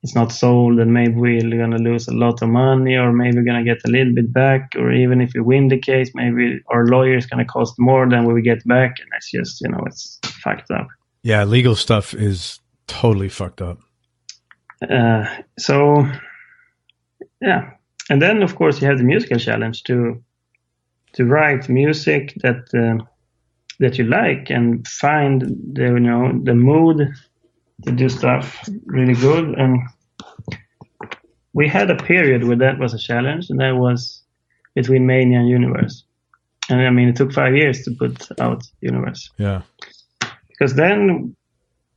it's not sold, and maybe we're going to lose a lot of money, or maybe we're going to get a little bit back, or even if we win the case, maybe our lawyer is going to cost more than what we get back, and that's just, it's fucked up. Yeah, legal stuff is totally fucked up. So, yeah. And then, of course, you have the musical challenge to write music that you like and find the mood to do stuff really good. And we had a period where that was a challenge, and that was between Mania and Universe. And I mean, it took 5 years to put out Universe. Yeah. Because then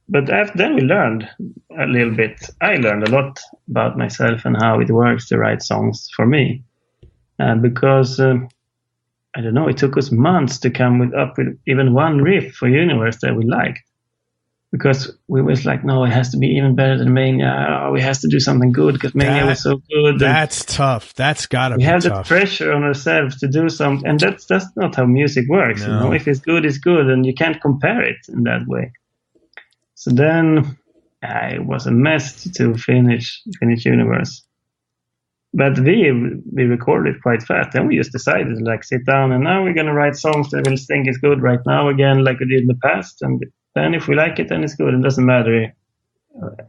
we learned a little bit. I learned a lot about myself and how it works to write songs for me. Because, I don't know, it took us months to come up with even one riff for Universe that we liked. Because we was like, no, it has to be even better than Mania. Oh, we has to do something good because Mania was so good. That's tough. That's gotta be tough. We have the pressure on ourselves to do something, and that's not how music works. No. If it's good, it's good, and you can't compare it in that way. So then it was a mess to finish Universe. But we recorded quite fast. Then we just decided to sit down, and now we're gonna write songs that we'll think is good right now again, like we did in the past. And then if we like it, then it's good. It doesn't matter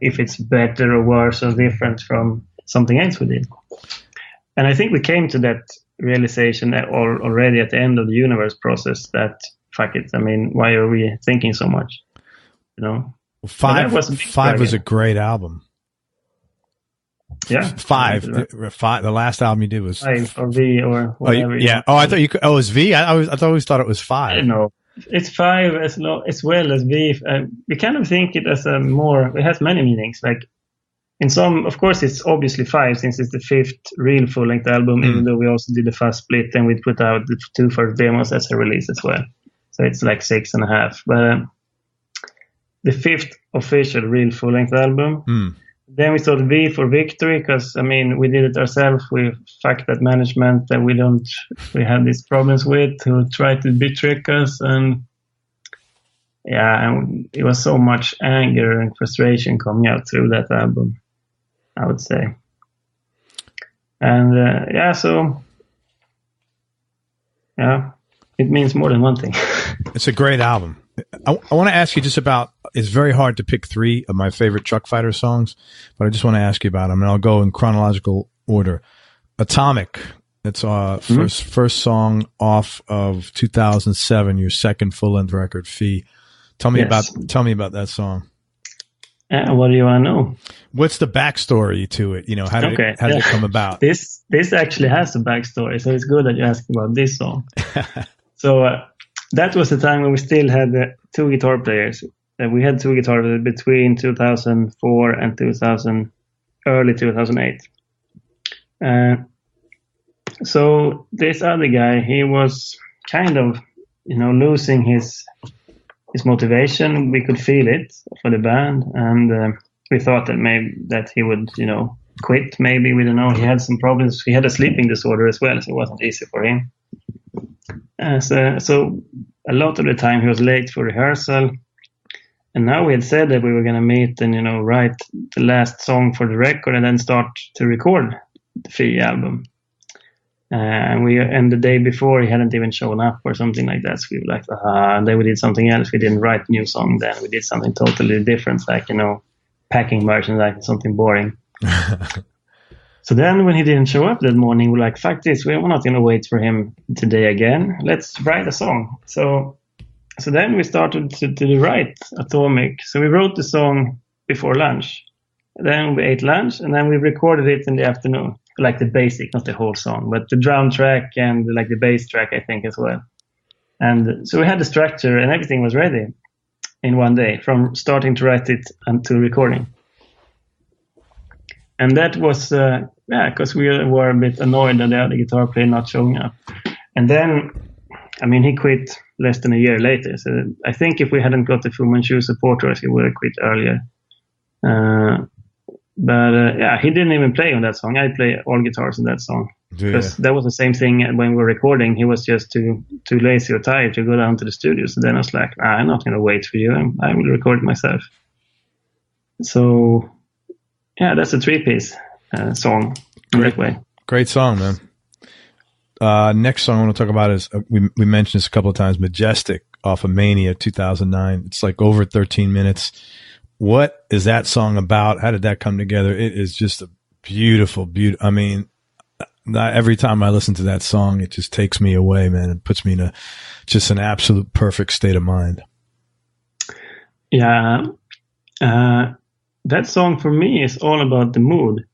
if it's better or worse or different from something else we did. And I think we came to that realization already at the end of the Universe process that, fuck it, I mean, why are we thinking so much? Five was a great album. Yeah. Five. The last album you did was 5 or V or whatever. Yeah. I thought it was V. I always thought it was 5. I don't know. It's 5 as well as V. We kind of think it as it has many meanings. Like in some, of course, it's obviously 5 since it's the 5th real full-length album, even though we also did the fast split and we put out the 2 first demos as a release as well. So it's like 6.5. But the 5th official real full-length album. Then we thought V for Victory because, I mean, we did it ourselves. We fucked that management that we had these problems with who tried to trick us. And and it was so much anger and frustration coming out through that album, I would say. And it means more than one thing. It's a great album. I want to ask you just about, it's very hard to pick 3 of my favorite Truckfighters songs, but I just want to ask you about them, and I'll go in chronological order. Atomic, it's first song off of 2007, your second full-length record, Fee. Tell me about that song. What do you want to know? What's the backstory to it? How did it come about? This actually has a backstory, so it's good that you asked about this song. So that was the time when we still had 2 guitar players. We had 2 guitar players between 2004 and early 2008. So this other guy, he was kind of, losing his motivation. We could feel it for the band, and we thought that maybe that he would, quit. Maybe, we don't know. He had some problems. He had a sleeping disorder as well, so it wasn't easy for him. So a lot of the time he was late for rehearsal, and now we had said that we were going to meet and write the last song for the record and then start to record the Fee album. And the day before he hadn't even shown up or something like that. So we were like, and then we did something else. We didn't write a new song then. We did something totally different, like packing merchandise, something boring. So then when he didn't show up that morning, we're like, fuck this, we're not going to wait for him today again. Let's write a song. So then we started to write Atomic. So we wrote the song before lunch. Then we ate lunch, and then we recorded it in the afternoon. Like the basic, not the whole song, but the drum track and like the bass track, I think, as well. And so we had the structure and everything was ready in one day, from starting to write it until recording. And that was, because we were a bit annoyed at the other guitar player not showing up. And then, he quit less than a year later. So I think if we hadn't got the Fu Manchu supporters, he would have quit earlier. But he didn't even play on that song. I play all guitars in that song. Because that was the same thing when we were recording. He was just too lazy or tired to go down to the studio. So then I was like, I'm not going to wait for you. I will record it myself. So, yeah, that's a 3-piece song in that way. Great song, man. Next song I want to talk about is, we mentioned this a couple of times, Majestic off of Mania 2009. It's like over 13 minutes. What is that song about? How did that come together? It is just a beautiful. I mean, every time I listen to that song, it just takes me away, man. It puts me in just an absolute perfect state of mind. Yeah. That song for me is all about the mood,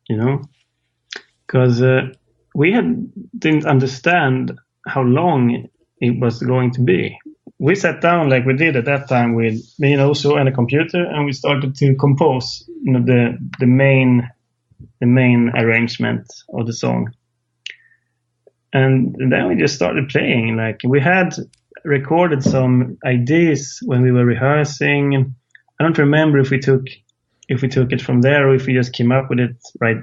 because we didn't understand how long it was going to be. We sat down like we did at that time with me and Oso and a computer, and we started to compose the main arrangement of the song. And then we just started playing. Like, we had recorded some ideas when we were rehearsing. I don't remember if we took it from there or if we just came up with it right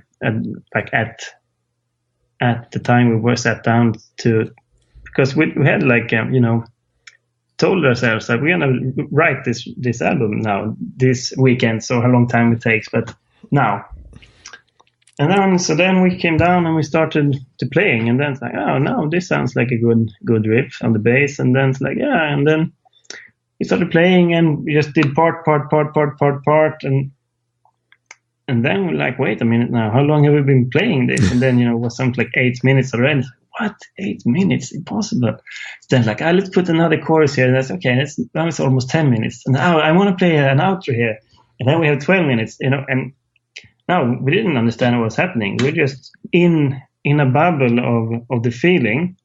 at the time we were sat down to, because we had told ourselves that we're gonna write this album now this weekend, so how long time it takes, but now. And then we came down and we started to playing, and then it's like, oh no, this sounds like a good riff on the bass, and then it's like, yeah, and then we started playing and we just did part, and then we're like, wait a minute now, how long have we been playing this? And then, it was something like 8 minutes already. What? 8 minutes? Impossible. Then let's put another chorus here. And that's okay. Now it's almost 10 minutes. And now I want to play an outro here. And then we have 12 minutes, and now we didn't understand what was happening. We're just in a bubble of the feeling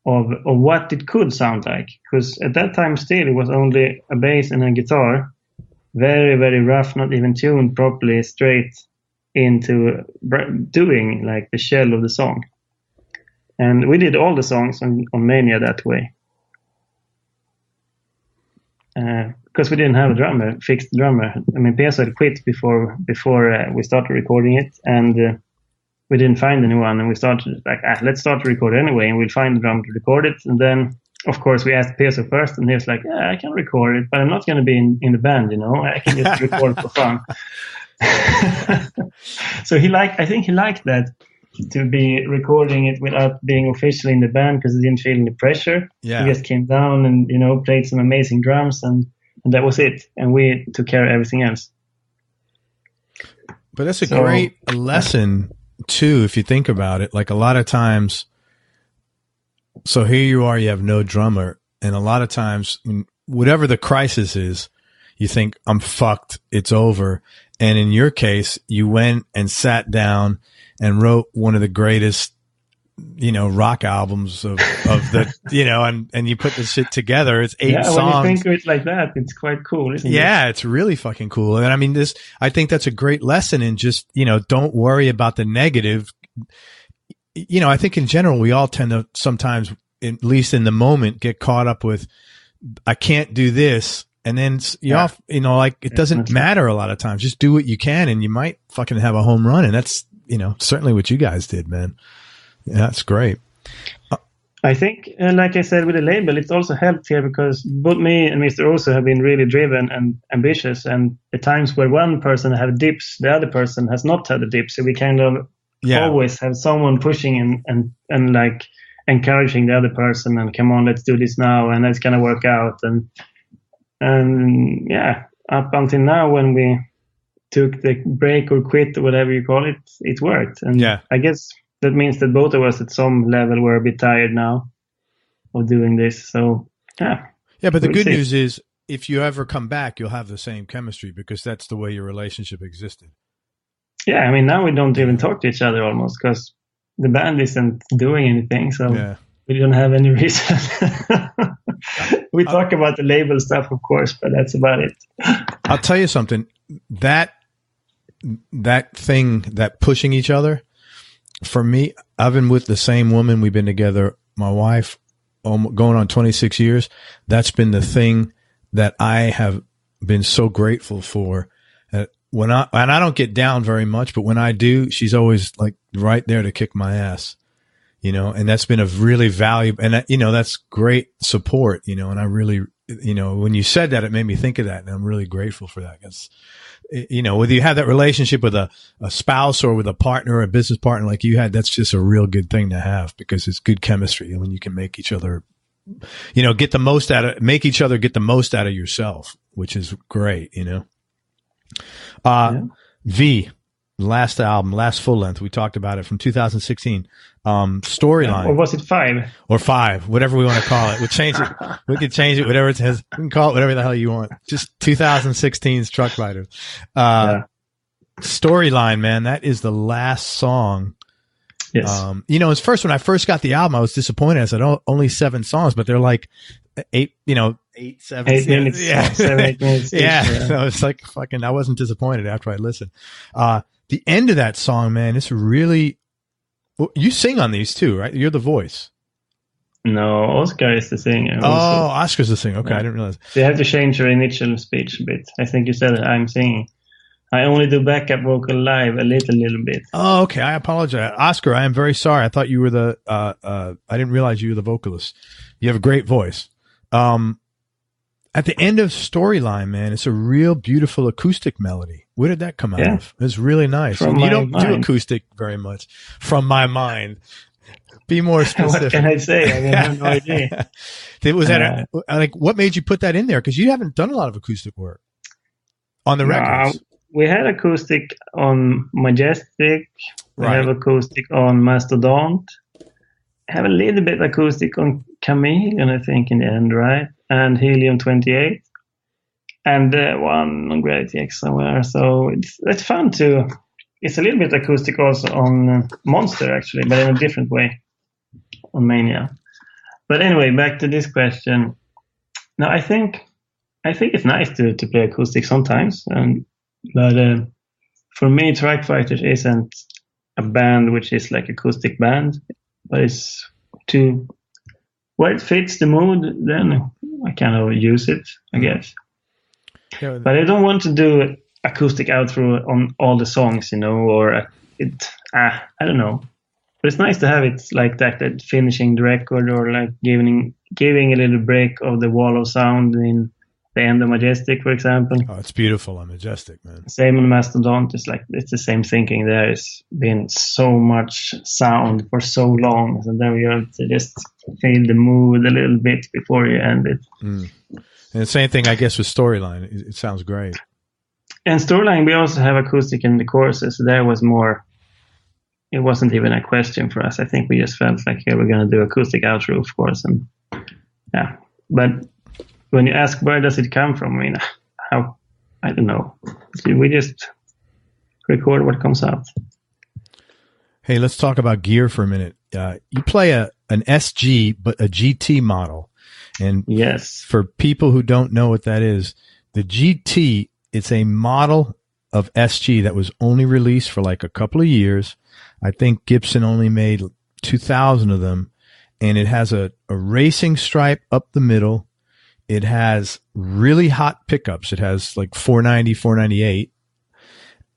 of what it could sound like. Because at that time still it was only a bass and a guitar. Very, very rough, not even tuned properly, straight into doing like the shell of the song. And we did all the songs on Mania that way. Because we didn't have a fixed drummer. I mean, Peso had quit before we started recording it, and we didn't find anyone. And we started let's start to record anyway, and we'll find a drummer to record it. And then, of course, we asked Peso first, and he was like, yeah, I can record it, but I'm not going to be in the band, I can just record for fun. So I think he liked that, to be recording it without being officially in the band, because he didn't feel any pressure. Yeah. He just came down and, played some amazing drums, and that was it. And we took care of everything else. But that's a great lesson, too, if you think about it. Like, a lot of times, so here you are, you have no drummer. And a lot of times, whatever the crisis is, you think, I'm fucked, it's over. And in your case, you went and sat down and wrote one of the greatest, rock albums of the, and you put this shit together. It's 8 songs. When you think of it like that, it's quite cool, isn't it? Yeah, it's really fucking cool. And I mean, I think that's a great lesson in just, don't worry about the negative. I think in general, we all tend to sometimes, at least in the moment, get caught up with, I can't do this. And then it doesn't matter a lot of times. Just do what you can, and you might fucking have a home run. And that's, certainly what you guys did, man. Yeah, that's great. I think, like I said, with the label, it's also helped here because both me and Mr. Oso have been really driven and ambitious. And the times where one person have dips, the other person has not had a dip. So we kind of always have someone pushing and like encouraging the other person, and come on, let's do this now, and it's going to work out. And up until now, when we took the break or quit or whatever you call it, it worked. And I guess that means that both of us at some level were a bit tired now of doing this. So, yeah. Yeah, but the good news is if you ever come back, you'll have the same chemistry because that's the way your relationship existed. Yeah, I mean, now we don't even talk to each other almost because the band isn't doing anything. So we don't have any reason. We talk about the label stuff, of course, but that's about it. I'll tell you something. That thing, that pushing each other, for me, I've been with the same woman. We've been together, my wife, going on 26 years. That's been the thing that I have been so grateful for. And I don't get down very much, but when I do, she's always like right there to kick my ass, and that's been a really valuable, and that's great support, and I really, when you said that, it made me think of that, and I'm really grateful for that. whether you have that relationship with a spouse or with a partner or a business partner like you had, that's just a real good thing to have, because it's good chemistry. And when you can make each other, make each other get the most out of yourself, which is great, V, last album, last full length, we talked about it, from 2016. Storyline. Or was it 5? Or 5, whatever we want to call it. We'll change it. We can change it, whatever it says. We can call it whatever the hell you want. Just 2016's Truckfighters. Storyline, man, that is the last song. Yes. It's first, when I first got the album, I was disappointed. I said, only 7 songs, but they're like 8, 7 minutes. Yeah. 7, 8 minutes. Yeah. So it's like I wasn't disappointed after I listened. The end of that song, man, it's really, you sing on these too, right? You're the voice. No, Oscar is the singer. Oh, Oscar's the singer. Okay. Yeah. I didn't realize. So you have to change your initial speech a bit. I think you said I'm singing. I only do backup vocal live a little bit. Oh, okay. I apologize. Oscar, I am very sorry. I thought you were I didn't realize you were the vocalist. You have a great voice. At the end of Storyline, man, it's a real beautiful acoustic melody. Where did that come out of? It's really nice. You don't do acoustic very much. From my mind. Be more specific. What can I say? I have no idea. What made you put that in there? Because you haven't done a lot of acoustic work on the records. We had acoustic on Majestic. We have acoustic on Mastodon. Have a little bit acoustic on Chameleon, I think, in the end, right? And Helium 28. And one on Gravity X somewhere. So it's fun to... It's a little bit acoustic also on Monster, actually, but in a different way on Mania. But anyway, back to this question. No, I think it's nice to play acoustic sometimes. But for me, Truckfighters isn't a band which is like acoustic band, but it's where it fits the mood, then I kind of use it, I guess. Yeah, but I don't want to do acoustic outro on all the songs, or I don't know. But it's nice to have it like that finishing the record, or like giving a little break of the wall of sound in the end of Majestic, for example. Oh, it's beautiful on Majestic, man. Same on Mastodon. It's the same thinking. There's been so much sound for so long, and then you have to just feel the mood a little bit before you end it. And the same thing, I guess, with Storyline. It sounds great. And Storyline, we also have acoustic in the choruses. So there was more. It wasn't even a question for us. I think we just felt like, we're going to do acoustic outro, of course. And yeah, but when you ask where does it come from, I don't know. We just record what comes out. Hey, let's talk about gear for a minute. You play an SG, but a GT model. And yes, for people who don't know what that is, the GT, it's a model of SG that was only released for like a couple of years. I think Gibson only made 2,000 of them, and it has a racing stripe up the middle. It has really hot pickups. It has like 490, 498.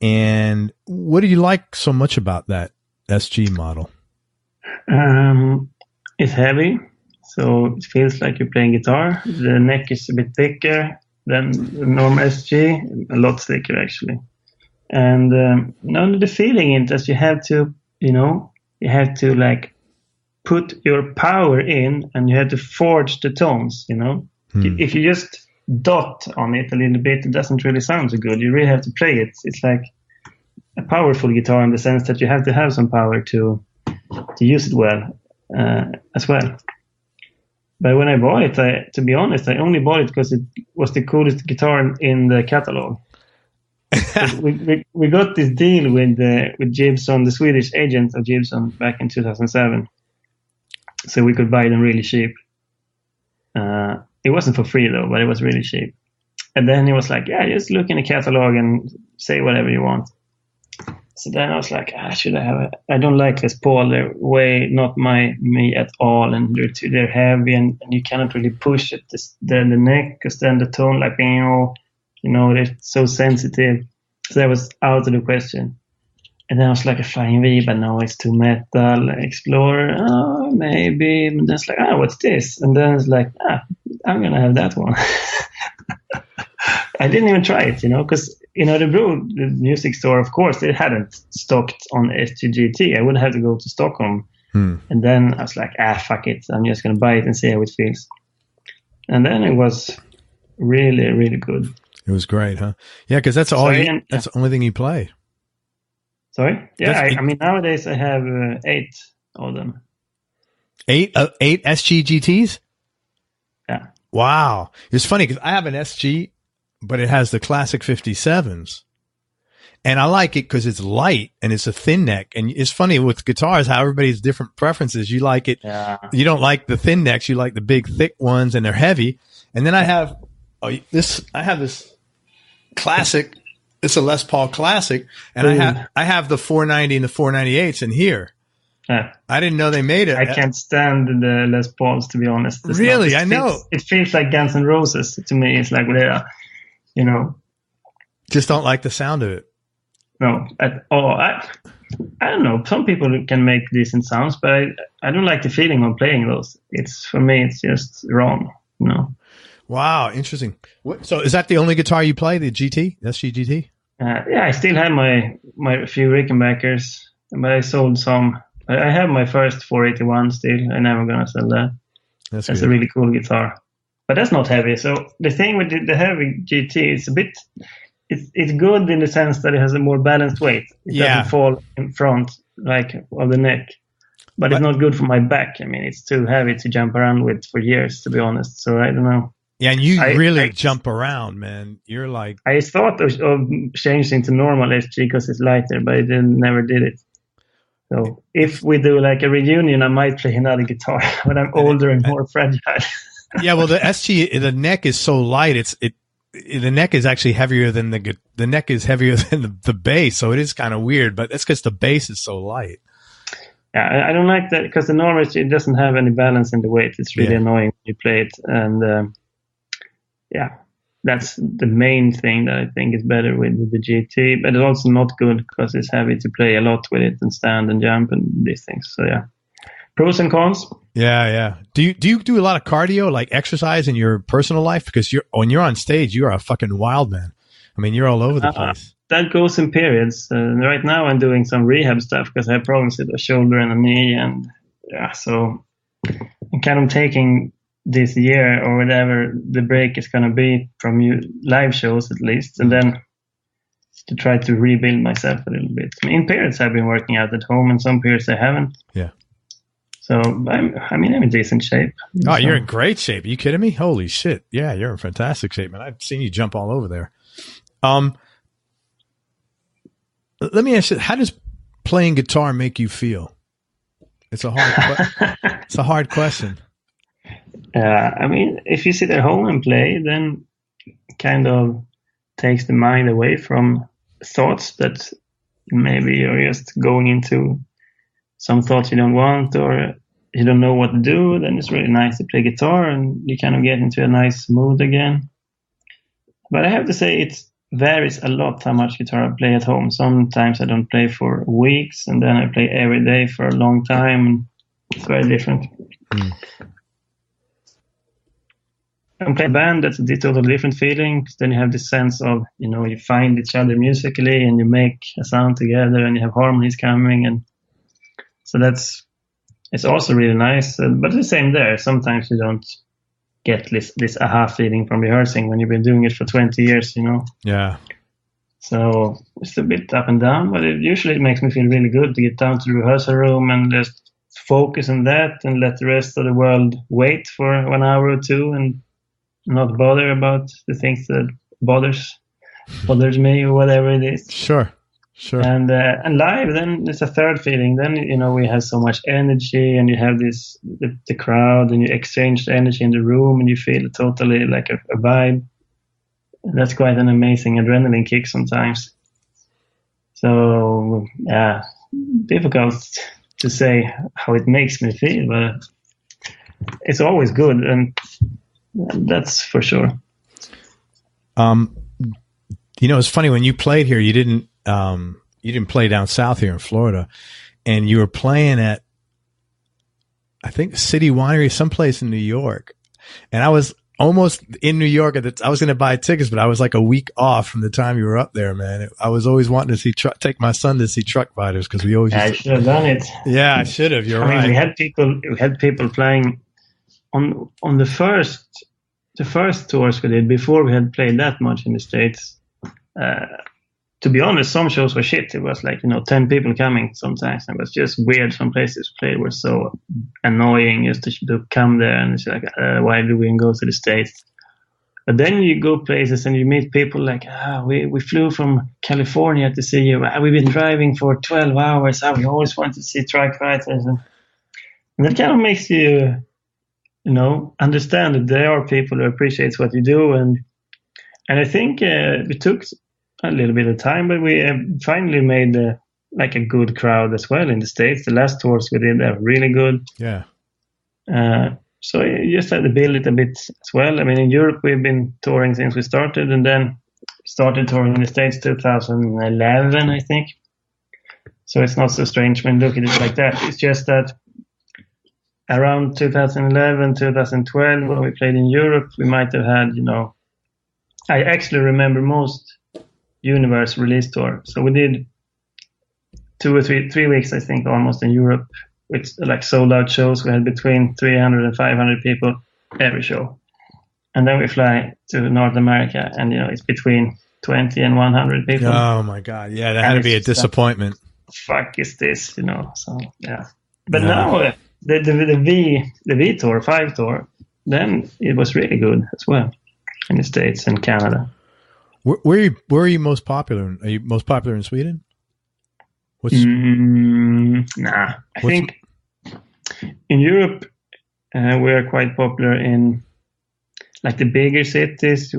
And what do you like so much about that SG model? It's heavy, so it feels like you're playing guitar. The neck is a bit thicker than the normal SG, a lot thicker actually. And the feeling is that you have to like put your power in, and you have to forge the tones, If you just dot on it a little bit, it doesn't really sound so good. You really have to play it. It's like a powerful guitar in the sense that you have to have some power to use it well as well. But when I bought it, to be honest, I only bought it because it was the coolest guitar in the catalog. we got this deal with Gibson, the Swedish agent of Gibson, back in 2007. So we could buy them really cheap. It wasn't for free though, but it was really cheap. And then he was like, "Yeah, just look in the catalog and say whatever you want." So then I was like, "Should I have it? I don't like Les Paul. They're not me at all, and they're heavy, and you cannot really push it. The neck, because then the tone, like they're so sensitive." So that was out of the question. And then I was like, a Flying V, but no, it's too metal. Explorer, maybe. And then it's like, what's this? And then it's like, I'm going to have that one. I didn't even try it, because in Örebro, the music store, of course, they hadn't stocked on SGGT. I would have to go to Stockholm. And then I was like, fuck it. I'm just going to buy it and see how it feels. And then it was really, really good. It was great, huh? Yeah, because that's that's the only thing you play. Sorry? Yeah, I mean, nowadays I have 8 of them. 8 SGGTs? Yeah. Wow. It's funny because I have an SG, but it has the classic 57s. And I like it because it's light and it's a thin neck. And it's funny with guitars, how everybody's different preferences. You like it. Yeah. You don't like the thin necks. You like the big, thick ones, and they're heavy. And then I have this classic. It's a Les Paul classic. And I have the 490 and the 498s in here. I didn't know they made it. I can't stand the Les Pauls, to be honest. Really? I know. It feels like Guns N' Roses to me. It's like, you know. Just don't like the sound of it. No, at all. I don't know. Some people can make decent sounds, but I don't like the feeling of playing those. For me, it's just wrong. Wow, interesting. So is that the only guitar you play, the GT, SGGT? Yeah, I still have my few Rickenbackers, but I sold some. I have my first 481 still. I'm never gonna sell that. That's a really cool guitar, but that's not heavy. So the thing with the heavy GT is a bit. It's good in the sense that it has a more balanced weight. It doesn't fall in front of the neck. But it's not good for my back. I mean, it's too heavy to jump around with for years, to be honest. So I don't know. Yeah, and you really jump around, man. You're like... I thought of changing to normal SG because it's lighter, but I never did it. So if we do like a reunion, I might play another guitar when I'm older and more fragile. Yeah, well, the SG, the neck is so light. The neck is actually heavier than the neck is heavier than the bass, so it is kind of weird. But that's because the bass is so light. Yeah, I don't like that because the normal it doesn't have any balance in the weight. It's really annoying when you play it, and that's the main thing that I think is better with the GT. But it's also not good because it's heavy to play a lot with it and stand and jump and these things. So yeah, pros and cons. Yeah. Do you do a lot of cardio, like exercise in your personal life? Because when you're on stage, you are a fucking wild man. I mean, you're all over the place. That goes in periods. Right now I'm doing some rehab stuff because I have problems with the shoulder and the knee. And so I'm kind of taking this year or whatever the break is going to be from live shows at least. And then to try to rebuild myself a little bit. I mean, in periods I've been working out at home and some periods I haven't. Yeah. So, I'm in decent shape. Oh, you're in great shape. Are you kidding me? Holy shit. Yeah, you're in fantastic shape, man. I've seen you jump all over there. Let me ask you, how does playing guitar make you feel? It's a hard question. I mean, if you sit at home and play, then it kind of takes the mind away from thoughts that maybe you're just going into some thoughts you don't want or you don't know what to do. Then it's really nice to play guitar and you kind of get into a nice mood again. But I have to say it varies a lot how much guitar I play at home. Sometimes I don't play for weeks and then I play every day for a long time. It's very different. And play a band, that's a totally different feeling. Then you have this sense of, you find each other musically and you make a sound together and you have harmonies coming. And so it's also really nice. But it's the same there. Sometimes you don't get this aha feeling from rehearsing when you've been doing it for 20 years, Yeah. So it's a bit up and down, but usually it makes me feel really good to get down to the rehearsal room and just focus on that and let the rest of the world wait for 1 hour or two and not bother about the things that bothers me or whatever it is. Sure. And live, then it's a third feeling. Then we have so much energy, and you have the crowd, and you exchange the energy in the room, and you feel totally like a vibe. And that's quite an amazing adrenaline kick sometimes. So difficult to say how it makes me feel, but it's always good, and that's for sure. It's funny when you played here, you didn't play down south here in Florida, and you were playing at, I think, City Winery, someplace in New York. And almost in New York. I was going to buy tickets, but I was like a week off from the time you were up there, man. I was always wanting to see take my son to see Truckfighters because we always. I should have done it. Yeah, I should have. You're right. We had people flying on the first tours we did before we had played that much in the States. To be honest, some shows were shit. It was like 10 people coming sometimes. It was just weird. Some places played were so annoying just to come there, and it's like, why do we go to the States? But then you go places and you meet people like, we flew from California to see you. We've been driving for 12 hours. We always wanted to see Truckfighters, and that kind of makes you, understand that there are people who appreciate what you do, and I think it took a little bit of time, but we finally made a good crowd as well in the States. The last tours we did are really good. Yeah. So you just had to build it a bit as well. I mean, in Europe, we've been touring since we started, and then started touring in the States 2011, I think. So it's not so strange when you look at it like that. It's just that around 2011, 2012, when we played in Europe, we might have had, I actually remember most Universe release tour. So we did 2 or 3 weeks, I think, almost in Europe, with like sold out shows. We had between 300 and 500 people every show. And then we fly to North America, and it's between 20 and 100 people. Oh my God. Yeah, that had to be a disappointment. Fuck is this, So yeah. But now the V tour, 5 tour, then it was really good as well in the States and Canada. Where are you most popular? Are you most popular in Sweden? I think in Europe we are quite popular in like the bigger cities.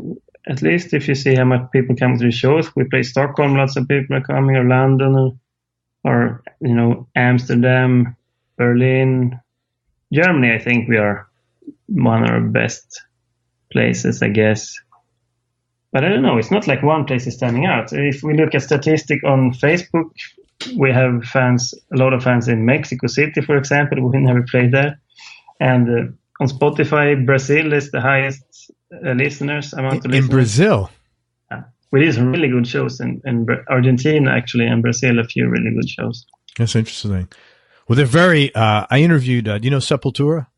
At least if you see how much people come to the shows, we play Stockholm. Lots of people are coming, or London, or Amsterdam, Berlin, Germany. I think we are one of our best places, I guess. But I don't know, it's not like one place is standing out. If we look at statistic on Facebook, we have a lot of fans in Mexico City, for example. We never played there. And on Spotify, Brazil is the highest listeners amount of listeners. In Brazil? We did some really good shows in Argentina, actually, and Brazil, a few really good shows. That's interesting. Well, they're very, I interviewed, do you know Sepultura?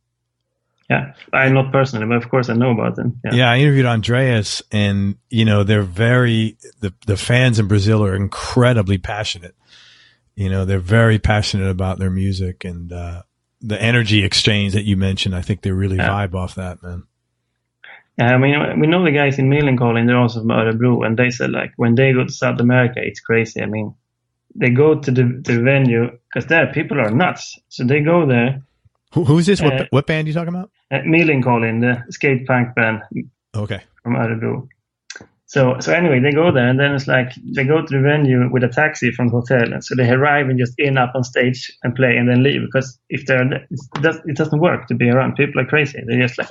Yeah, I not personally, but of course I know about them. Yeah, I interviewed Andreas, and they're very the fans in Brazil are incredibly passionate. They're very passionate about their music, and the energy exchange that you mentioned. I think they really vibe off that, man. Yeah, I mean, we know the guys in Millencolin, they're also from Örebro, and they said like when they go to South America, it's crazy. I mean, they go to the venue because there people are nuts, so they go there. Who's this? What band are you talking about? Millencolin, the skate punk band. Okay. From Örebro. So anyway, they go there, and then it's like they go to the venue with a taxi from the hotel, and so they arrive and just in up on stage and play and then leave, because if it doesn't work to be around. People are crazy. They're just like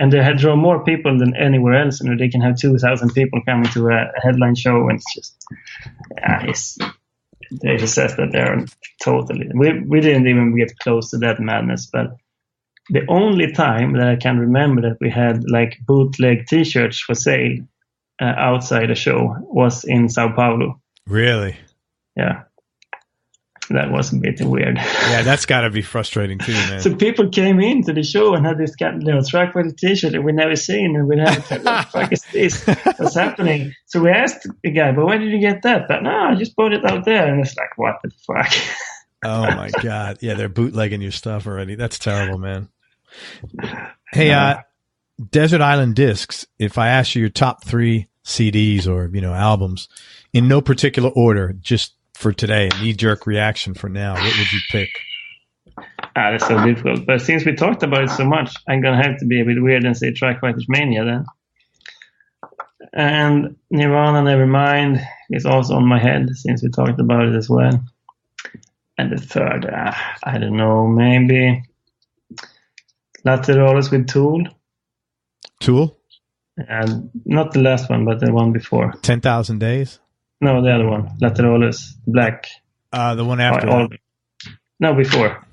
and they draw more people than anywhere else, and they can have 2,000 people coming to a headline show, and it's just they just says that they're totally. We didn't even get close to that madness, but the only time that I can remember that we had like bootleg T-shirts for sale outside a show was in Sao Paulo. Really? Yeah. That was a bit weird. Yeah, that's got to be frustrating too, man. So people came into the show and had this Truckfighters T-shirt that we never seen, and we never what the fuck is this? What's happening? So we asked the guy, but where did you get that? But no, I just bought it out there, and it's like, what the fuck? Oh my God! Yeah, they're bootlegging your stuff already. That's terrible, man. Hey, Desert Island Discs. If I ask you your top 3 CDs or albums in no particular order, just for today, a knee-jerk reaction for now, what would you pick? That's so difficult. But since we talked about it so much, I'm going to have to be a bit weird and say Truckfighters Mania then. And Nirvana Nevermind is also on my head since we talked about it as well. And the third, I don't know, maybe Laterales with Tool. Tool? And not the last one, but the one before. 10,000 Days? No, the other one. Laterales, Black. The one after that. No, before.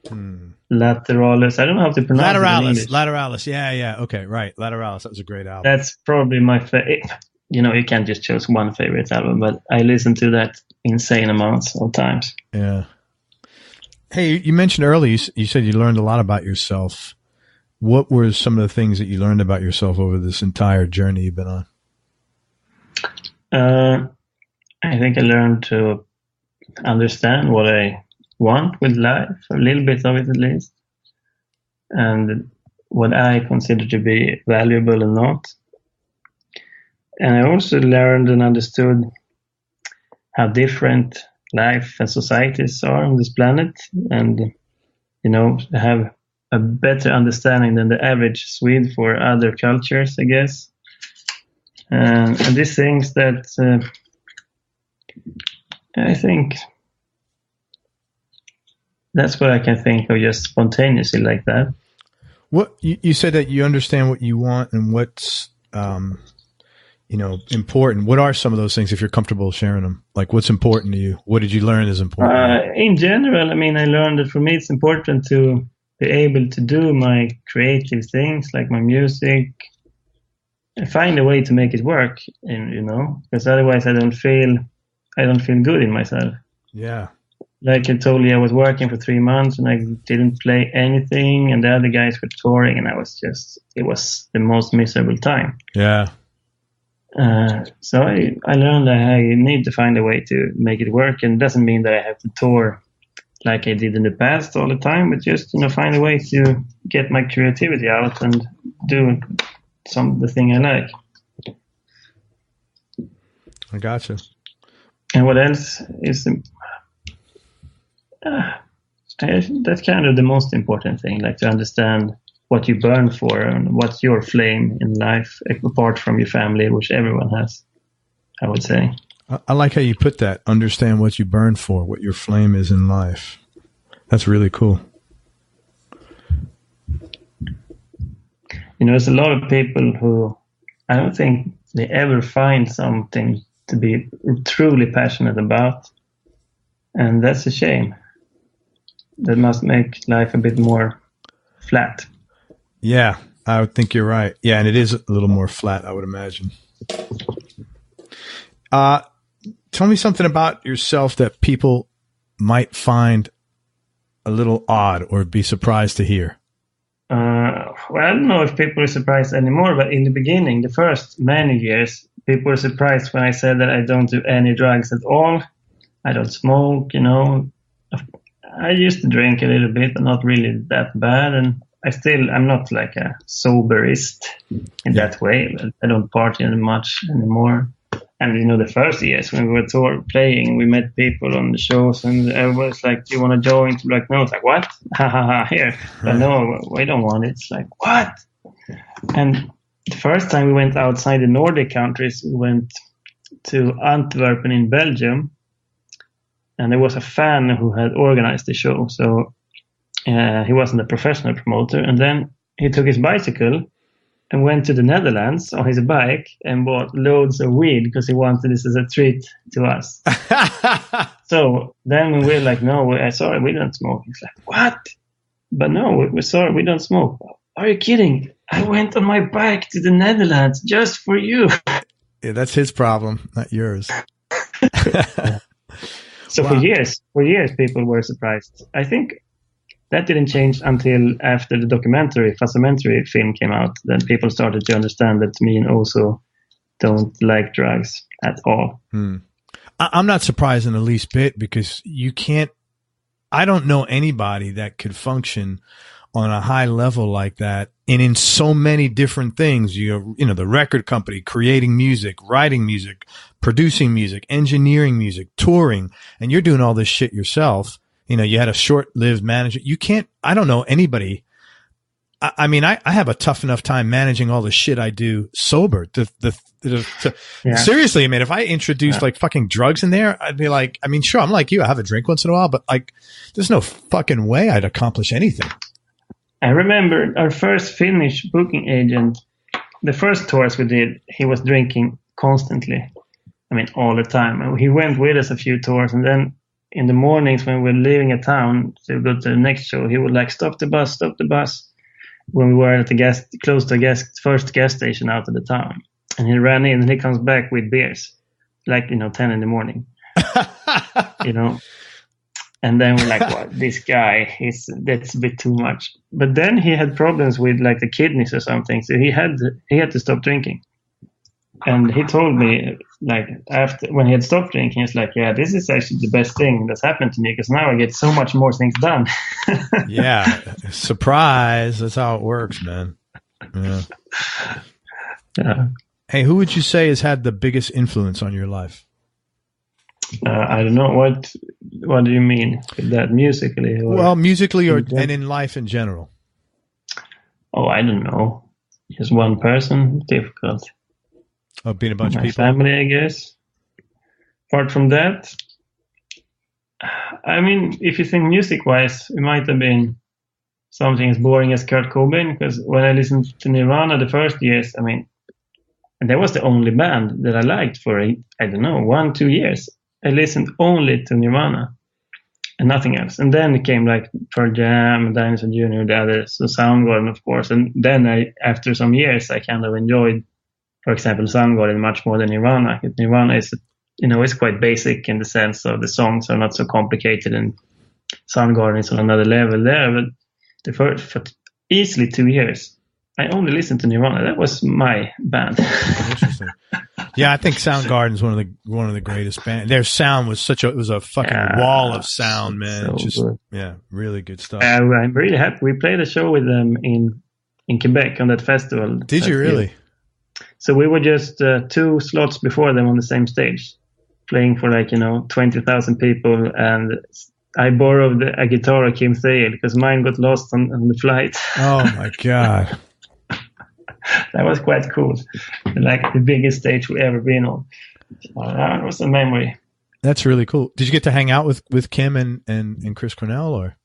Lateralis. I don't know how to pronounce it in English. Lateralis. Yeah. Okay, right. Lateralis. That was a great album. That's probably my favorite. You can't just choose one favorite album, but I listen to that insane amounts of times. Yeah. Hey, you mentioned earlier, you said you learned a lot about yourself. What were some of the things that you learned about yourself over this entire journey you've been on? I think I learned to understand what I want with life, a little bit of it at least, and what I consider to be valuable and not. And I also learned and understood how different life and societies are on this planet, and have a better understanding than the average Swede for other cultures, I guess. And these things that I think that's what I can think of just spontaneously like that. What you said that you understand what you want and what's important. What are some of those things, if you're comfortable sharing them? Like, what's important to you? What did you learn is important? In general, I learned that for me it's important to be able to do my creative things, like my music, and find a way to make it work. And because otherwise I don't feel good in myself. Yeah. Like I told you, I was working for 3 months and I didn't play anything, and the other guys were touring, and it was the most miserable time. Yeah. So I learned that I need to find a way to make it work, and it doesn't mean that I have to tour like I did in the past all the time, but just find a way to get my creativity out and do the thing I like. I gotcha. And what else is that's kind of the most important thing, like to understand what you burn for and what's your flame in life, apart from your family, which everyone has, I would say. I like how you put that. Understand what you burn for, what your flame is in life. That's really cool. There's a lot of people who I don't think they ever find something to be truly passionate about. And that's a shame. That must make life a bit more flat. Yeah, I would think you're right. Yeah, and it is a little more flat, I would imagine. Tell me something about yourself that people might find a little odd or be surprised to hear. Well, I don't know if people are surprised anymore, but in the beginning, the first many years, people were surprised when I said that I don't do any drugs at all. I don't smoke, I used to drink a little bit, but not really that bad. And I'm not like a soberist in that way. I don't party much anymore. And, the first years when we were playing, we met people on the shows and everyone was like, do you want to join? To be like, no, it's like, what? Ha ha ha, here. But no, we don't want it. It's like, what? And the first time we went outside the Nordic countries, we went to Antwerp in Belgium. And there was a fan who had organized the show. So he wasn't a professional promoter. And then he took his bicycle and went to the Netherlands on his bike and bought loads of weed because he wanted this as a treat to us. So then we were like, no, sorry, we don't smoke. He's like, what? But no, we're sorry, we don't smoke. Are you kidding? I went on my bike to the Netherlands just for you. Yeah, that's his problem, not yours. So wow. For years, people were surprised. I think that didn't change until after the Fuzzamentary film came out. Then people started to understand that me and also don't like drugs at all. I'm not surprised in the least bit because I don't know anybody that could function on a high level like that. And in so many different things, the record company, creating music, writing music, producing music, engineering music, touring, and you're doing all this shit yourself. You had a short-lived manager. I don't know anybody. I have a tough enough time managing all the shit I do sober. Seriously, if I introduced like fucking drugs in there, I'd be like, sure, I'm like you. I have a drink once in a while, but like, there's no fucking way I'd accomplish anything. I remember our first Finnish booking agent, the first tours we did, he was drinking constantly. All the time. And he went with us a few tours, and then in the mornings when we were leaving a town to go to the next show, he would like stop the bus when we were at the close to the first gas station out of the town. And he ran in and he comes back with beers, like, 10 in the morning, And then we're like, well, this guy, that's a bit too much. But then he had problems with like the kidneys or something. So he had to stop drinking. And he told me, like, after when he had stopped drinking, he's like, yeah, this is actually the best thing that's happened to me because now I get so much more things done. Yeah. Surprise. That's how it works, man. Yeah. Yeah. Hey, who would you say has had the biggest influence on your life? I don't know. What do you mean with that, musically? Well, musically and in life in general. Oh, I don't know. Just one person? Difficult. Oh, being a bunch of people? My family, I guess. Apart from that, I mean, if you think music-wise, it might have been something as boring as Kurt Cobain, because when I listened to Nirvana the first years, I mean, and that was the only band that I liked for, 1-2 years. I listened only to Nirvana and nothing else. And then it came like Pearl Jam, Dinosaur Jr., the others, so Soundgarden, of course. And then after some years, I kind of enjoyed, for example, Soundgarden much more than Nirvana. Nirvana is, it's quite basic in the sense of the songs are not so complicated, and Soundgarden is on another level there. But for easily 2 years, I only listened to Nirvana. That was my band. Interesting. Yeah, I think Soundgarden's one of the greatest bands. Their sound was it was a fucking wall of sound, man. So good. Really good stuff. I'm really happy. We played a show with them in Quebec on that festival. Did you really? Year. So we were just 2 slots before them on the same stage, playing for 20,000 people, and I borrowed a guitar of Kim Thayil because mine got lost on the flight. Oh my God. That was quite cool. Like the biggest stage we ever been on. It was a memory. That's really cool. Did you get to hang out with Kim and Chris Cornell, or?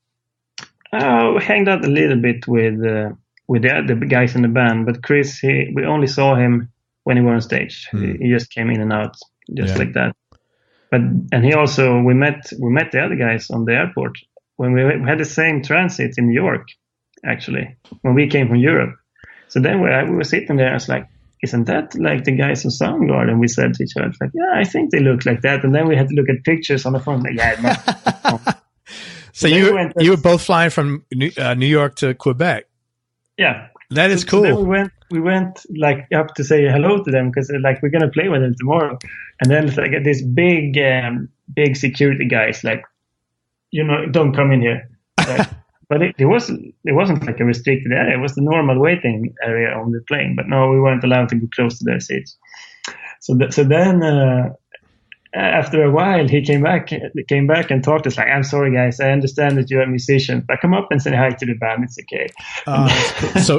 We hanged out a little bit with the other guys in the band, but Chris, we only saw him when he was on stage. He just came in and out, like that. And he also, we met the other guys on the airport when we had the same transit in New York, actually, when we came from Europe. So then we were sitting there, I was like, isn't that like the guys from Soundgarden? We said to each other, like, yeah, I think they look like that. And then we had to look at pictures on the phone, like, yeah, it must. So you were both flying from New York to Quebec. Yeah. That is cool. So then we went like up to say hello to them because like we're gonna play with them tomorrow, and then it's like this big security guys like, don't come in here. But it wasn't like a restricted area. It was the normal waiting area on the plane. But no, we weren't allowed to go close to their seats. So then after a while, he came back and talked to us like, I'm sorry, guys. I understand that you're a musician, but come up and say hi to the band. It's okay.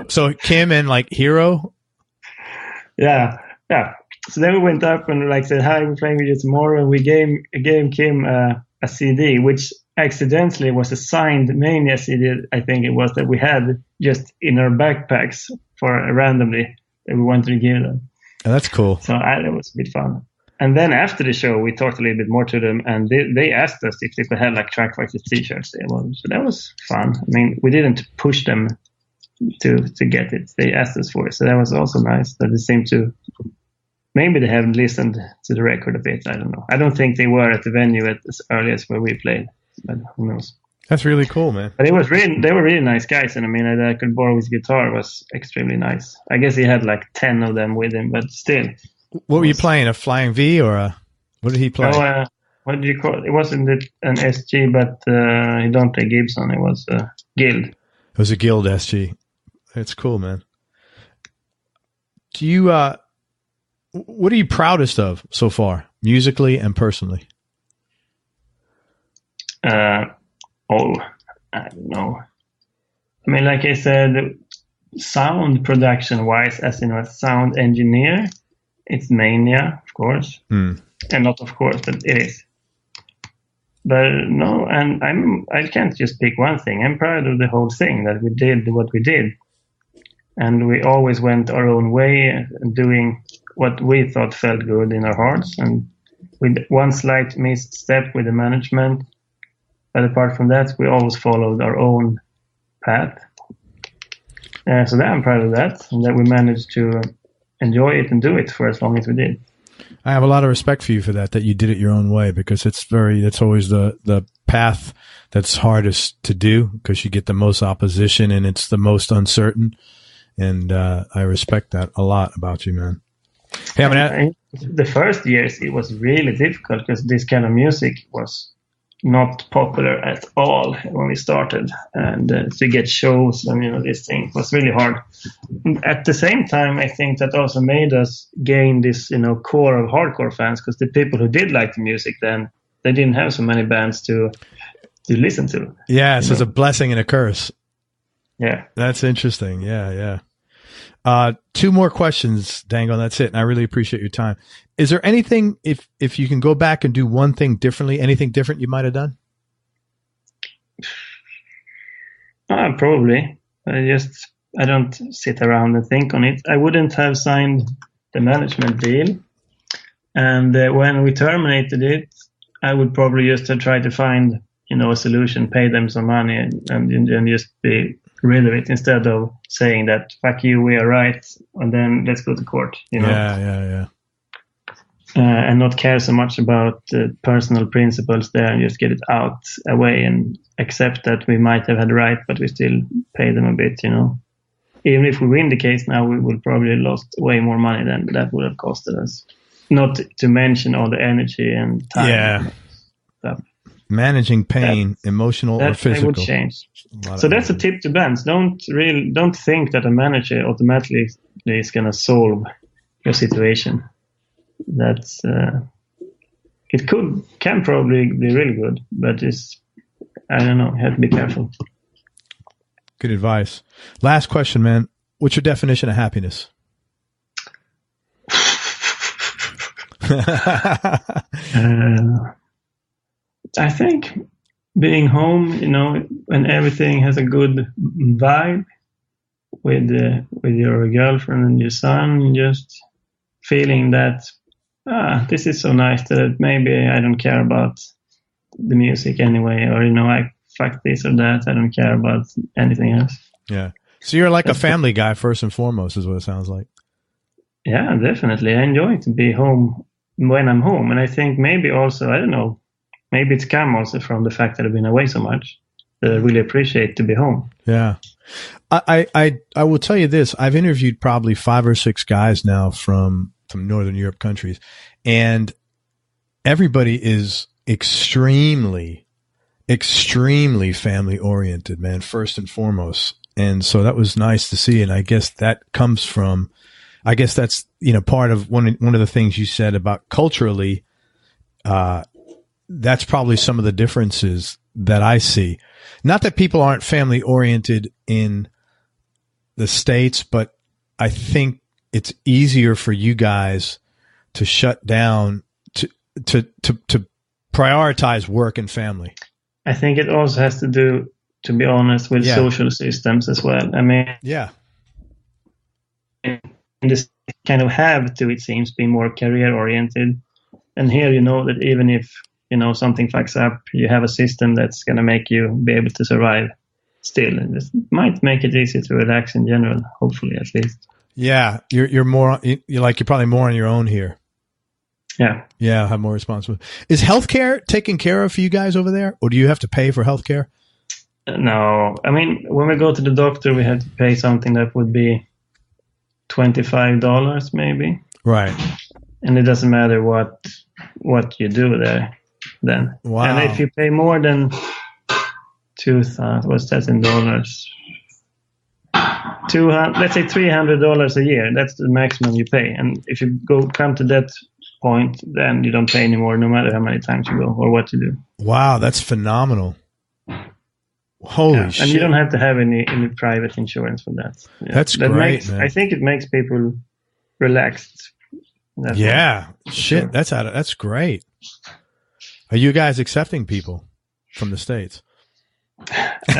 So Kim and like Hero? Yeah. So then we went up and like said, hi, we're playing with you tomorrow. And we gave Kim a CD, which accidentally was a signed Mania CD, I think it was, that we had just in our backpacks for randomly that we wanted to give them. Oh, that's cool. So it was a bit fun. And then after the show, we talked a little bit more to them, and they asked us if they could have like Truckfighters t-shirts. So that was fun. I mean, we didn't push them to get it. They asked us for it. So that was also nice that they seemed to, maybe they haven't listened to the record a bit. I don't know. I don't think they were at the venue as early as where we played. But who knows? That's really cool, man. But they were really nice guys, and I mean, I could borrow his guitar. It was extremely nice. I guess he had like 10 of them with him, but still. What were you playing? A Flying V or what did he play? Oh, what do you call it? It wasn't an SG, but he don't play Gibson. It was a Guild. It was a Guild SG. It's cool, man. Do you? What are you proudest of so far, musically and personally? I don't know. I mean, like I said, sound production wise, as a sound engineer, it's Mania, of course, and not of course, but it is. But no, and I can't just pick one thing. I'm proud of the whole thing, that we did what we did, and we always went our own way, doing what we thought felt good in our hearts. And with one slight misstep with the management, But apart from that, we always followed our own path. So that I'm proud of that, and that we managed to enjoy it and do it for as long as we did. I have a lot of respect for you for that you did it your own way, because it's always the path that's hardest to do, because you get the most opposition and it's the most uncertain. And I respect that a lot about you, man. Hey, the first years it was really difficult because this kind of music was not popular at all when we started, and to get shows and this thing was really hard. At the same time, I think that also made us gain this core of hardcore fans, because the people who did like the music then, they didn't have so many bands to listen to. Yeah, so it's a blessing and a curse. Yeah, that's interesting. Yeah. 2 more questions, Dango, and that's it. And I really appreciate your time. Is there anything, if you can go back and do one thing differently, anything different you might have done? Probably. I don't sit around and think on it. I wouldn't have signed the management deal. And when we terminated it, I would probably just have tried to find, a solution, pay them some money and just be rid of it, instead of saying that, fuck you, we are right, and then let's go to court, Yeah. And not care so much about the personal principles there, and just get it out away and accept that we might have had right, but we still pay them a bit, Even if we win the case now, we will probably lost way more money than that would have costed us. Not to mention all the energy and time. Yeah. Stuff. Managing pain, emotional or physical. That would change. So that's a tip to bands. Don't think that a manager automatically is going to solve your situation. That's it can probably be really good, but I don't know. You have to be careful. Good advice. Last question, man. What's your definition of happiness? I think being home, when everything has a good vibe with your girlfriend and your son, just feeling that, this is so nice that maybe I don't care about the music anyway, or, I fuck this or that. I don't care about anything else. Yeah. So you're like a family guy first and foremost, is what it sounds like. Yeah, definitely. I enjoy to be home when I'm home. And I think maybe also, I don't know, maybe it's come also from the fact that I've been away so much that I really appreciate to be home. Yeah. I will tell you this. I've interviewed probably 5 or 6 guys now from Northern Europe countries, and everybody is extremely, extremely family oriented, man, first and foremost. And so that was nice to see. And I guess that comes from, that's, part of one of the things you said about culturally, that's probably some of the differences that I see. Not that people aren't family oriented in the States, but I think it's easier for you guys to shut down, to prioritize work and family. I think it also has to do, to be honest, with social systems as well. I mean, this kind of have to, it seems, be more career oriented. And here, that even if, something fucks up, you have a system that's going to make you be able to survive still. And this might make it easier to relax in general, hopefully, at least. Yeah. You're probably more on your own here. Yeah. Yeah. Have more responsibility. Is healthcare taken care of for you guys over there? Or do you have to pay for healthcare? No. I mean, when we go to the doctor, we have to pay something that would be $25 maybe. Right. And it doesn't matter what you do there then. Wow. And if you pay more than what's that in dollars? Let's say $300 a year. That's the maximum you pay. And if you come to that point, then you don't pay anymore, no matter how many times you go or what you do. Wow, that's phenomenal. Holy shit. And you don't have to have any private insurance for that. Yeah. That's great, man. I think it makes people relaxed. Shit. That's great. Are you guys accepting people from the States? So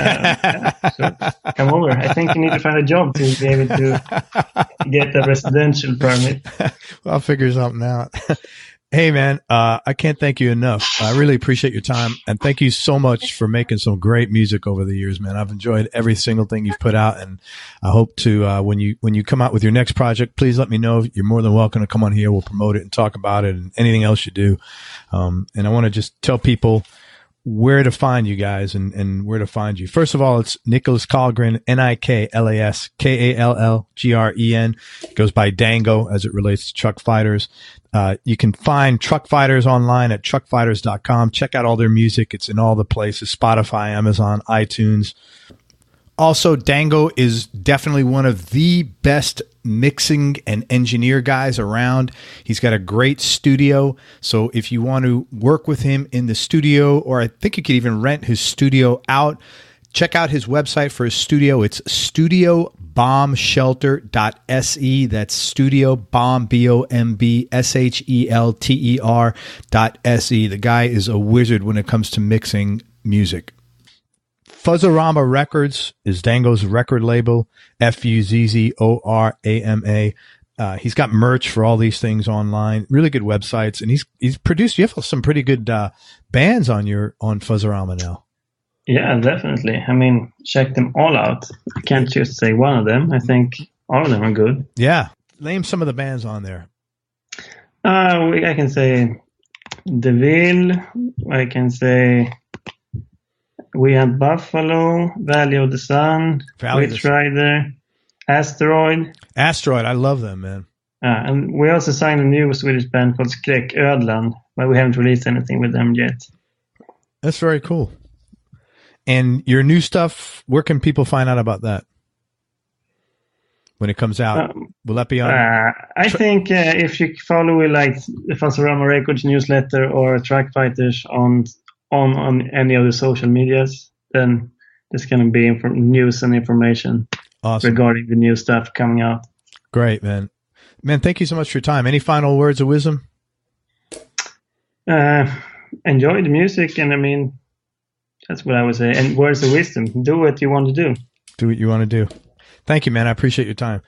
come over. I think you need to find a job to be able to get a residential permit. Well, I'll figure something out. Hey, man, I can't thank you enough. I really appreciate your time. And thank you so much for making some great music over the years, man. I've enjoyed every single thing you've put out. And I hope to, when you come out with your next project, please let me know. You're more than welcome to come on here. We'll promote it and talk about it and anything else you do. And I want to just tell people where to find you guys and where to find you. First of all, it's Niklas Kallgren, Niklas Kallgren. It goes by Dango as it relates to Truckfighters. You can find Truckfighters online at truckfighters.com. Check out all their music. It's in all the places, Spotify, Amazon, iTunes. Also, Dango is definitely one of the best mixing and engineer guys around. He's got a great studio. So if you want to work with him in the studio, or I think you could even rent his studio out, check out his website for his studio. It's studiobombshelter.se. That's Studio Bomb, BOMBSHELTER.se. The guy is a wizard when it comes to mixing music. Fuzzorama Records is Dango's record label, Fuzzorama. He's got merch for all these things online, really good websites, and he's produced. You have some pretty good bands on Fuzzorama now. Yeah, definitely. I mean, check them all out. I can't just say one of them. I think all of them are good. Yeah, name some of the bands on there. I can say DeVille. I can say We Have Buffalo, Valley of the Sun, Witch Rider, Asteroid. I love them, man. And we also signed a new Swedish band called Skräcködlan, but we haven't released anything with them yet. That's very cool. And your new stuff, where can people find out about that when it comes out? Will that be on? I think if you follow like the Fuzzorama Records newsletter or Truckfighters on any of the social medias, then there's going to be news and information regarding the new stuff coming out. Great, man. Man, thank you so much for your time. Any final words of wisdom? Enjoy the music, and I mean, that's what I would say. And words of wisdom: do what you want to do. Do what you want to do. Thank you, man. I appreciate your time.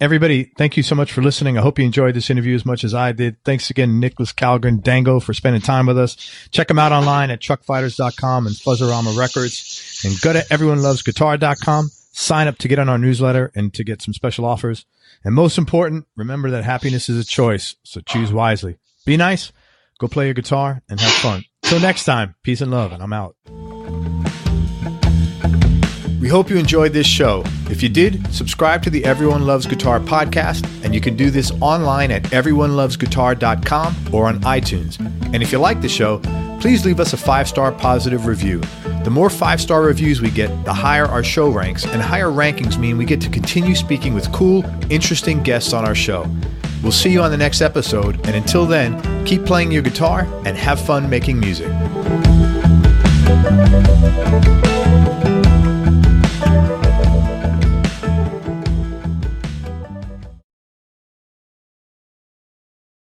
Everybody, thank you so much for listening. I hope you enjoyed this interview as much as I did. Thanks again, Niklas Kallgren, Dango, for spending time with us. Check them out online at truckfighters.com and Fuzzorama Records. And go to everyonelovesguitar.com. Sign up to get on our newsletter and to get some special offers. And most important, remember that happiness is a choice, so choose wisely. Be nice, go play your guitar, and have fun. Till next time, peace and love, and I'm out. We hope you enjoyed this show. If you did, subscribe to the Everyone Loves Guitar podcast, and you can do this online at everyonelovesguitar.com or on iTunes. And if you like the show, please leave us a 5-star positive review. The more 5-star reviews we get, the higher our show ranks, and higher rankings mean we get to continue speaking with cool, interesting guests on our show. We'll see you on the next episode, and until then, keep playing your guitar and have fun making music.